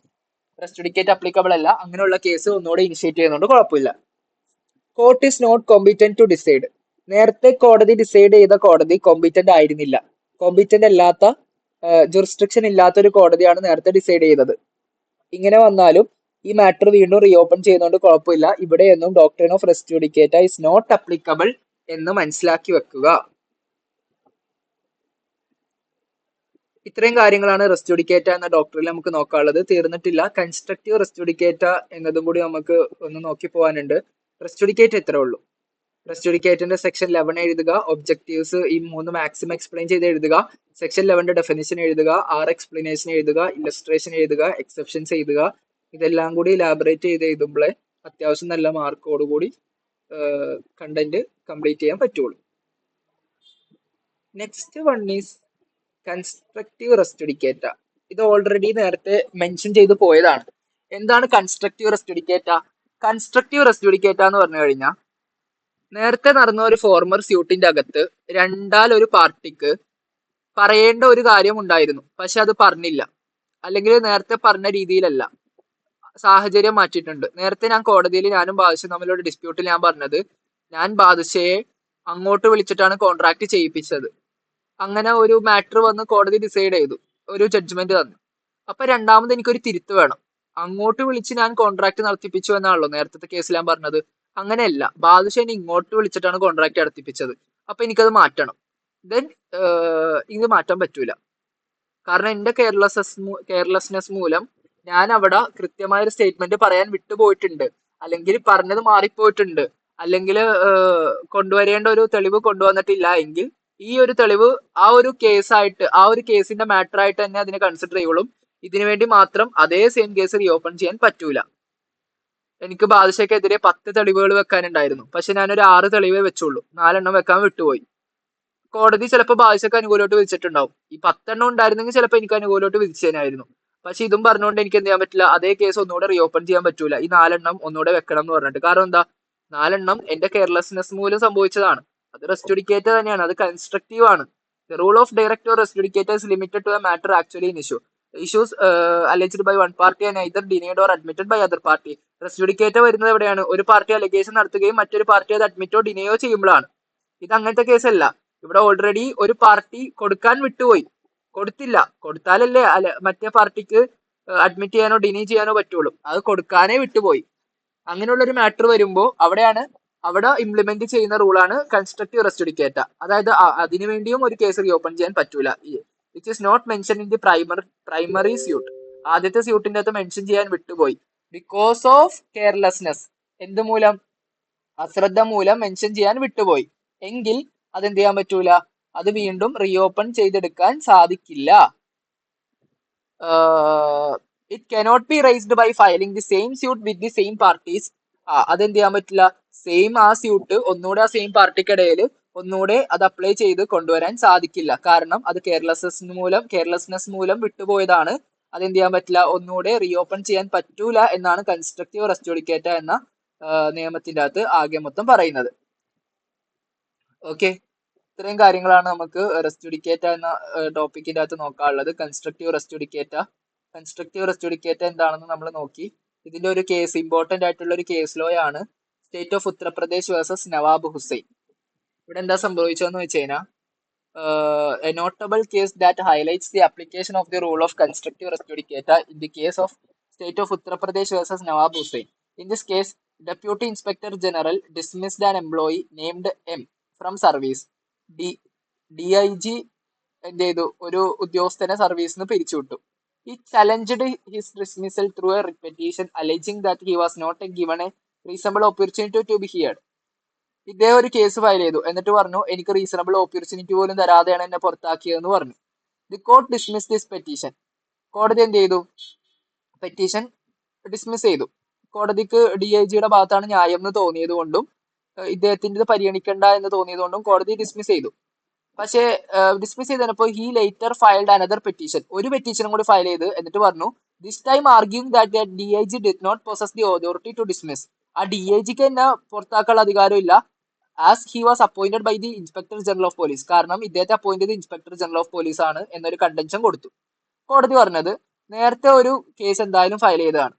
റെസ്റ്റുഡിക്കേറ്റ് അപ്ലിക്കബിൾ അല്ല. അങ്ങനെയുള്ള കേസ് ഒന്നുകൂടെ ഇനിഷ്യേറ്റ് ചെയ്യുന്നതുകൊണ്ട് കുഴപ്പമില്ല. Court is not competent to decide. നേരത്തെ കോടതി ഡിസൈഡ് ചെയ്ത കോടതി കോമ്പിറ്റന്റ് ആയിരുന്നില്ല. കോമ്പിറ്റന്റ് അല്ലാത്ത, ജുറിസ്ട്രിക്ഷൻ ഇല്ലാത്ത ഒരു കോടതിയാണ് നേരത്തെ ഡിസൈഡ് ചെയ്തത്. ഇങ്ങനെ വന്നാലും ഈ മാറ്റർ വീണ്ടും റീഓപ്പൺ ചെയ്യുന്നതുകൊണ്ട് കുഴപ്പമില്ല. ഇവിടെയൊന്നും doctrine of res judicata is not applicable എന്ന് മനസ്സിലാക്കി വെക്കുക. ഇത്രയും കാര്യങ്ങളാണ് റെസ് ജുഡിക്കേറ്റ എന്ന ഡോക്ടറിൽ നമുക്ക് നോക്കാനുള്ളത്. തീർന്നിട്ടില്ല. കൺസ്ട്രക്റ്റീവ് റെസ് ജുഡിക്കേറ്റ എന്നതും കൂടി നമുക്ക് ഒന്ന് നോക്കി പോകാനുണ്ട്. റെസ് ജുഡിക്കേറ്റ ഇത്രേ ഉള്ളൂ. റെസ് ജുഡിക്കേറ്ററിന്റെ സെക്ഷൻ 11 എഴുതുക, ഒബ്ജക്റ്റീവ്സ് ഈ 3 മാക്സിമം എക്സ്പ്ലെയിൻ ചെയ്ത് എഴുതുക, സെക്ഷൻ 11ന്റെ ഡെഫിനിഷൻ എഴുതുക, 6 എക്സ്പ്ലനേഷൻ എഴുതുക, ഇല്ലസ്ട്രേഷൻ എഴുതുക, എക്സെപ്ഷൻസ് എഴുതുക. ഇതെല്ലാം കൂടി ഇലാബറേറ്റ് ചെയ്ത് എഴുതുമ്പോഴേ അത്യാവശ്യം നല്ല മാർക്കോടുകൂടി കണ്ടന്റ് കംപ്ലീറ്റ് ചെയ്യാൻ പറ്റുള്ളൂ. Next one is constructive res judicata. ഇത് ഓൾറെഡി നേരത്തെ മെൻഷൻ ചെയ്ത് പോയതാണ്. എന്താണ് constructive res ജുഡിക്കേറ്റ? Constructive res judicata എന്ന് പറഞ്ഞു കഴിഞ്ഞാൽ, നേരത്തെ നടന്ന ഒരു ഫോർമർ സ്യൂട്ടിന്റെ അകത്ത് ഒരു പാർട്ടിക്ക് പറയേണ്ട ഒരു കാര്യം ഉണ്ടായിരുന്നു, പക്ഷെ അത് പറഞ്ഞില്ല, അല്ലെങ്കിൽ നേരത്തെ പറഞ്ഞ രീതിയിലല്ല, സാഹചര്യം മാറ്റിയിട്ടുണ്ട്. നേരത്തെ ഞാൻ കോടതിയിൽ ഞാനും ബാദുഷയും തമ്മിലുള്ള ഡിസ്പ്യൂട്ടിൽ ഞാൻ പറഞ്ഞത്, ഞാൻ ബാദുഷയെ അങ്ങോട്ട് വിളിച്ചിട്ടാണ് കോൺട്രാക്ട് ചെയ്യിപ്പിച്ചത്. അങ്ങനെ ഒരു മാറ്റർ വന്ന് കോടതി ഡിസൈഡ് ചെയ്തു, ഒരു ജഡ്ജ്മെന്റ് തന്നു. അപ്പൊ രണ്ടാമത് എനിക്കൊരു തിരുത്ത് വേണം. അങ്ങോട്ട് വിളിച്ച് ഞാൻ കോൺട്രാക്ട് നടത്തിപ്പിച്ചു എന്നാണല്ലോ നേരത്തെ കേസിൽ ഞാൻ പറഞ്ഞത്. അങ്ങനെയല്ല, ബാദുഷയെ ഇങ്ങോട്ട് വിളിച്ചിട്ടാണ് കോൺട്രാക്ട് നടത്തിപ്പിച്ചത്. അപ്പൊ എനിക്കത് മാറ്റണം. ദെൻ ഇത് മാറ്റാൻ പറ്റൂല. കാരണം എന്റെ കെയർലെസ്നെസ് മൂലം ഞാൻ അവിടെ കൃത്യമായ ഒരു സ്റ്റേറ്റ്മെന്റ് പറയാൻ വിട്ടുപോയിട്ടുണ്ട്, അല്ലെങ്കിൽ പറഞ്ഞത് മാറിപ്പോയിട്ടുണ്ട്, അല്ലെങ്കിൽ കൊണ്ടുവരേണ്ട ഒരു തെളിവ് കൊണ്ടുവന്നിട്ടില്ല എങ്കിൽ ഈ ഒരു തെളിവ് ആ ഒരു കേസായിട്ട്, ആ ഒരു കേസിന്റെ മാറ്റർ ആയിട്ട് തന്നെ അതിനെ കൺസിഡർ ചെയ്യുള്ളൂ. ഇതിനു വേണ്ടി മാത്രം അതേ സെയിം കേസ് റീഓപ്പൺ ചെയ്യാൻ പറ്റൂല. എനിക്ക് ബാദുഷയ്ക്കെതിരെ 10 തെളിവുകൾ വെക്കാനുണ്ടായിരുന്നു, പക്ഷെ ഞാനൊരു 6 തെളിവേ വെച്ചുള്ളൂ, 4 വെക്കാൻ വിട്ടുപോയി. കോടതി ചിലപ്പോൾ ബാദുഷയ്ക്ക് അനുകൂലമായിട്ട് വിധിച്ചിട്ടുണ്ടാവും. ഈ 10 ഉണ്ടായിരുന്നെങ്കിൽ ചിലപ്പോൾ എനിക്ക് അനുകൂലമായിട്ട് വിധിച്ചേനായിരുന്നു. പക്ഷെ ഇതും പറഞ്ഞുകൊണ്ട് എനിക്ക് എന്ത് ചെയ്യാൻ പറ്റില്ല, അതേ കേസ് ഒന്നുകൂടെ റീഓപ്പൺ ചെയ്യാൻ പറ്റൂല. ഈ 4 ഒന്നുകൂടെ വെക്കണം എന്ന് പറഞ്ഞിട്ട്. കാരണം എന്താ, 4 എന്റെ കെയർലെസ്നെസ് മൂലം സംഭവിച്ചതാണ്. അത് റെസ് ജുഡിക്കേറ്റ തന്നെയാണ്, അത് കൺസ്ട്രക്റ്റീവ് ആണ്. The rule of direct or res judicata is limited to a matter actually in issue. Issues alleged by one party and either denied or admitted by other party. Res judicata വരുന്നത് എവിടെയാണ്? ഒരു party allegation നടത്തുകയും മറ്റൊരു party അത് അഡ്മിറ്റോ ഡിനയോ ചെയ്യുമ്പോഴാണ്. ഇത് അങ്ങനത്തെ കേസല്ല. ഇവിടെ ഓൾറെഡി ഒരു പാർട്ടി കൊടുക്കാൻ വിട്ടുപോയി, കൊടുത്തില്ല. കൊടുത്താലല്ലേ മറ്റേ പാർട്ടിക്ക് അഡ്മിറ്റ് ചെയ്യാനോ ഡിനൈ ചെയ്യാനോ പറ്റുള്ളൂ. അത് കൊടുക്കാനേ വിട്ടുപോയി. അങ്ങനെയുള്ള ഒരു മാറ്റർ വരുമ്പോൾ അവിടെ ഇംപ്ലിമെന്റ് ചെയ്യുന്ന റൂളാണ് കൺസ്ട്രക്റ്റീവ് റെസ് ജുഡിക്കേറ്റ. അതായത് അതിനുവേണ്ടിയും ഒരു കേസ് റീഓപ്പൺ ചെയ്യാൻ പറ്റൂല. Which is not mention in the primary suit. ആദ്യത്തെ സ്യൂട്ടിന്റെ അകത്ത് മെൻഷൻ ചെയ്യാൻ വിട്ടുപോയി. ബിക്കോസ് ഓഫ് കെയർലെസ്നെസ്, എന്ത് മൂലം? അശ്രദ്ധ മൂലം മെൻഷൻ ചെയ്യാൻ വിട്ടുപോയി എങ്കിൽ അതെന്ത് ചെയ്യാൻ പറ്റൂല, അത് വീണ്ടും റീഓപ്പൺ ചെയ്തെടുക്കാൻ സാധിക്കില്ല. It cannot be raised by filing the same suit with the same parties. അതെന്ത് ചെയ്യാൻ പറ്റില്ല, സെയിം ആ സ്യൂട്ട് ഒന്നുകൂടെ ആ സെയിം പാർട്ടിക്കിടയിൽ ഒന്നുകൂടെ അത് അപ്ലൈ ചെയ്ത് കൊണ്ടുവരാൻ സാധിക്കില്ല. കാരണം അത് കെയർലെസ്നെസ് മൂലം വിട്ടുപോയതാണ്. അതെന്ത് ചെയ്യാൻ പറ്റില്ല, ഒന്നുകൂടെ റീഓപ്പൺ ചെയ്യാൻ പറ്റൂല എന്നാണ് കൺസ്ട്രക്റ്റീവ് റെസ് ജുഡിക്കേറ്റ എന്ന നിയമത്തിന്റെ അകത്ത് ആകെ മൊത്തം പറയുന്നത്. ഓക്കെ, ഇത്രയും കാര്യങ്ങളാണ് നമുക്ക് റെസ് ജുഡിക്കേറ്റ എന്ന ടോപ്പിക്കിന്റെ അകത്ത് നോക്കാനുള്ളത്. കൺസ്ട്രക്റ്റീവ് റെസ് ജുഡിക്കേറ്റ എന്താണെന്ന് നമ്മൾ നോക്കി. ഇതിന്റെ ഒരു കേസ്, ഇമ്പോർട്ടന്റ് ആയിട്ടുള്ള ഒരു കേസ് ലോ ആണ് state of Uttar Pradesh versus Nawab Hussain. ഇവിടെ എന്താ സംഭവിച്ചതെന്ന് വെച്ച് കഴിഞ്ഞാൽ, a notable case that highlights the application of the rule of constructive res judicata in the case of state of Uttar Pradesh versus Nawab Hussain. In this case, Deputy Inspector General dismissed an employee named M from service. DIG എന്ത് ചെയ്തു, ഒരു ഉദ്യോഗസ്ഥനെ സർവീസിൽ നിന്ന് പിരിച്ചുവിട്ടു. He challenged his dismissal through a petition alleging that he was not given a reasonable opportunity to be heard. ഇദ്ദേഹം ഒരു case file ചെയ്തു, എന്നിട്ട് പറഞ്ഞു എനിക്ക് റീസണബിൾ ഓപ്പർച്യൂണിറ്റി പോലും തരാതെയാണ് എന്നെ പുറത്താക്കിയതെന്ന് പറഞ്ഞു. The court dismiss this petition. കോടതി എന്ത് ചെയ്തു, പെറ്റീഷൻ ഡിസ്മിസ് ചെയ്തു. കോടതിക്ക് DIGയുടെ ഭാഗത്താണ് ന്യായം എന്ന് തോന്നിയത് കൊണ്ടും ഇദ്ദേഹത്തിന്റെ പരിഗണിക്കണ്ട എന്ന് തോന്നിയത് കൊണ്ടും കോടതി ഡിസ്മിസ് ചെയ്തു. പക്ഷേ ഡിസ്മിസ് ചെയ്തപ്പോൾ he later filed another petition, ഒരു പെറ്റീഷനും കൂടി ഫയൽ ചെയ്ത് എന്നിട്ട് പറഞ്ഞു this time arguing that D I G did not possess the authority to dismiss. ആ ഡി ഐ ജിക്ക് തന്നെ പുറത്താക്കാനുള്ള അധികാരമില്ല, as he was appointed by the inspector general of police, കാരണം ഇദ്ദേഹത്തെ അപ്പോയിന്റ് ചെയ്ത് ഇൻസ്പെക്ടർ ജനറൽ ഓഫ് പോലീസ് ആണ് എന്നൊരു കണ്ടൻഷൻ കൊടുത്തു. കോടതി പറഞ്ഞത് നേരത്തെ ഒരു കേസ് എന്തായാലും ഫയൽ ചെയ്തതാണ്,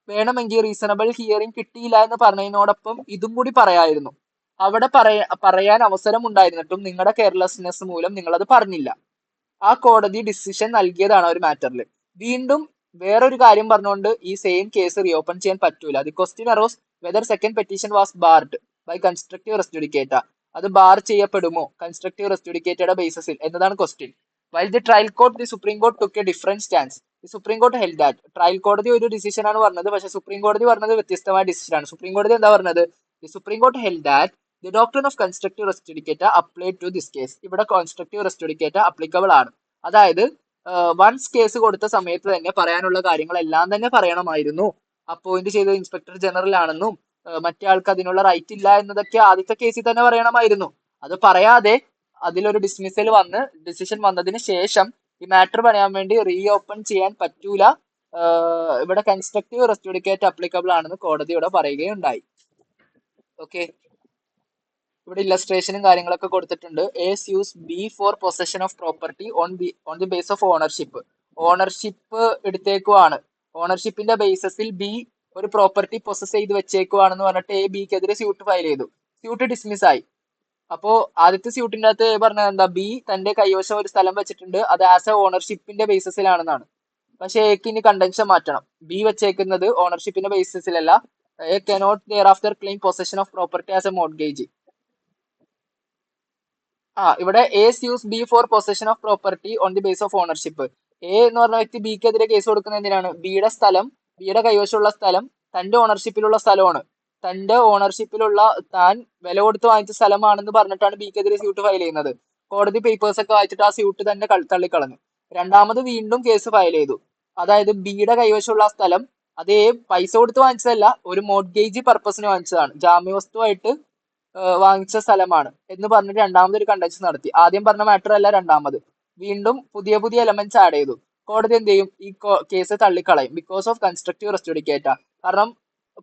വേണമെങ്കിൽ റീസണബിൾ ഹിയറിംഗ് കിട്ടിയില്ല എന്ന് പറഞ്ഞതിനോടൊപ്പം ഇതും കൂടി പറയായിരുന്നു. അവിടെ പറയാൻ അവസരം ഉണ്ടായിരുന്നിട്ടും നിങ്ങളുടെ കെയർലെസ്നെസ് മൂലം നിങ്ങൾ അത് പറഞ്ഞില്ല. ആ കോടതി ഡിസിഷൻ നൽകിയതാണ് ഒരു മാറ്ററിൽ. വീണ്ടും വേറൊരു കാര്യം പറഞ്ഞുകൊണ്ട് ഈ സെയിം കേസ് റീഓപ്പൺ ചെയ്യാൻ പറ്റൂല. The question arose whether second petition was barred by constructive res judicata. അത് ബാർ ചെയ്യപ്പെടുമോ കൺസ്ട്രക്റ്റീവ് റെസ് ജുഡിക്കേറ്റയുടെ ബേസിസിൽ എന്നതാണ് question. While the trial court the supreme court took a different stance. The supreme court held that. Trial കോടതി ഒരു decision ആണ് പറഞ്ഞത്, പക്ഷേ സുപ്രീം കോടതി പറഞ്ഞത് വ്യത്യസ്തമായ ഡിസിഷൻ ആണ്. സുപ്രീം കോടതി എന്താ പറഞ്ഞത്? The supreme court held that the doctrine of constructive res judicata applied to this case. ഇവിടെ കൺസ്ട്രക്റ്റീവ് റെസ് ജുഡിക്കേറ്റ അപ്ലിക്കബിൾ ആണ്. അതായത് വൺസ് കേസ് കൊടുത്ത സമയത്ത് തന്നെ പറയാനുള്ള കാര്യങ്ങളെല്ലാം തന്നെ പറയണമായിരുന്നു. അപ്പോയിന്റ് ചെയ്ത ഇൻസ്പെക്ടർ ജനറൽ ആണെന്നും മറ്റേ ആൾക്ക് അതിനുള്ള റൈറ്റ് ഇല്ല എന്നതൊക്കെ ആദ്യത്തെ കേസിൽ തന്നെ പറയണമായിരുന്നു. അത് പറയാതെ അതിലൊരു ഡിസ്മിസൽ വന്ന് ഡിസിഷൻ വന്നതിന് ശേഷം ഈ മാറ്റർ പറയാൻ വേണ്ടി റീഓപ്പൺ ചെയ്യാൻ പറ്റൂല, ഇവിടെ കൺസ്ട്രക്റ്റീവ് റെസ് ജുഡിക്കേറ്റ് അപ്ലിക്കബിൾ ആണെന്ന് കോടതി ഇവിടെ പറയുകയുണ്ടായി. ഓക്കെ, ഇവിടെ ഇല്ലസ്ട്രേഷനും കാര്യങ്ങളൊക്കെ കൊടുത്തിട്ടുണ്ട്. A sues B for possession of property on the base of ownership. Ownership എടുത്തേക്കുവാണ്, ഓണർഷിപ്പിന്റെ ബേസിസിൽ ബി ഒരു പ്രോപ്പർട്ടി പൊസസ് ചെയ്ത് വെച്ചേക്കുവാണെന്ന് പറഞ്ഞിട്ട് എ ബിക്കെതിരെ സ്യൂട്ട് ഫയൽ ചെയ്തു. സ്യൂട്ട് ഡിസ്മിസ് ആയി. അപ്പോ ആദ്യത്തെ സ്യൂട്ടിന്റെ അകത്ത് പറഞ്ഞത് എന്താ? ബി തന്റെ കൈവശം ഒരു സ്ഥലം വെച്ചിട്ടുണ്ട്, അത് ആസ് എ ഓണർഷിപ്പിന്റെ ബേസിസിലാണെന്നാണ്. പക്ഷെ എക്ക് ഇനി കണ്ടൻഷൻ മാറ്റണം. ബി വെച്ചേക്കുന്നത് ഓണർഷിപ്പിന്റെ ബേസിസിലല്ല. A cannot thereafter claim possession of property as a mortgage. ഇവിടെ A sues B for possession of property on the base of ownership. A എന്ന് പറഞ്ഞ വ്യക്തി ബിക്കെതിരെ കേസ് കൊടുക്കുന്നത് എന്തിനാണ്? ബിയുടെ സ്ഥലം, ബിയുടെ കൈവശമുള്ള സ്ഥലം തന്റെ ഓണർഷിപ്പിലുള്ള സ്ഥലമാണ്. തന്റെ ഓണർഷിപ്പിലുള്ള താൻ വില കൊടുത്ത് വാങ്ങിച്ച സ്ഥലമാണെന്ന് പറഞ്ഞിട്ടാണ് ബിക്കെതിരെ സ്യൂട്ട് ഫയൽ ചെയ്യുന്നത്. കോടതി പേപ്പേഴ്സ് ഒക്കെ വായിച്ചിട്ട് ആ സ്യൂട്ട് തന്നെ തള്ളിക്കളഞ്ഞു. രണ്ടാമത് വീണ്ടും കേസ് ഫയൽ ചെയ്തു. അതായത് ബിയുടെ കൈവശമുള്ള സ്ഥലം അതേ പൈസ കൊടുത്ത് വാങ്ങിച്ചതല്ല, ഒരു മോർഗേജ് പർപ്പസിന് വാങ്ങിച്ചതാണ്, ജാമ്യവസ്തുവായിട്ട് വാങ്ങിച്ച സ്ഥലമാണ് എന്ന് പറഞ്ഞിട്ട് രണ്ടാമത് ഒരു കണ്ടൻഷൻ നടത്തി. ആദ്യം പറഞ്ഞ മാറ്റർ അല്ല രണ്ടാമത്. വീണ്ടും പുതിയ പുതിയ എലമെന്റ്സ് ആഡ് ചെയ്തു. കോടതി എന്ത് ചെയ്യും? ഈ case തള്ളിക്കളയും because of constructive res ജുഡിക്കേറ്റ. കാരണം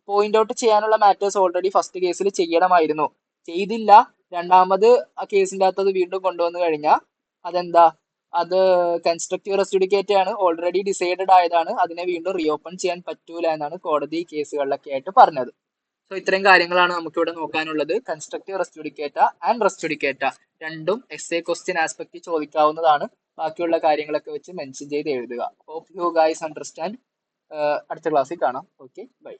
പോയിന്റ് ഔട്ട് ചെയ്യാനുള്ള മാറ്റേഴ്സ് ഓൾറെഡി ഫസ്റ്റ് കേസിൽ ചെയ്യണമായിരുന്നു, ചെയ്തില്ല. രണ്ടാമത് ആ കേസിന്റെ അകത്ത് അത് വീണ്ടും കൊണ്ടുവന്നു കഴിഞ്ഞാൽ അതെന്താ? അത് കൺസ്ട്രക്റ്റീവ് റെസ് ജുഡിക്കേറ്റ ആണ്, ഓൾറെഡി ഡിസൈഡഡ് ആയതാണ്, അതിനെ വീണ്ടും റീഓപ്പൺ ചെയ്യാൻ പറ്റൂല എന്നാണ് കോടതി കേസുകളിലൊക്കെ ആയിട്ട് പറഞ്ഞത്. സോ ഇത്രയും കാര്യങ്ങളാണ് നമുക്ക് ഇവിടെ നോക്കാനുള്ളത്. കൺസ്ട്രക്റ്റീവ് റെസ് ജുഡിക്കേറ്റ ആൻഡ് റെസ് ജുഡിക്കേറ്റ രണ്ടും എസ് എ ക്വസ്റ്റ്യൻ ആസ്പെക്ട് ചോദിക്കാവുന്നതാണ്. ബാക്കിയുള്ള കാര്യങ്ങളൊക്കെ വെച്ച് മെൻഷൻ ചെയ്ത് എഴുതുക. Hope you guys understand. അടുത്ത ക്ലാസ്സിൽ കാണാം. Okay, by.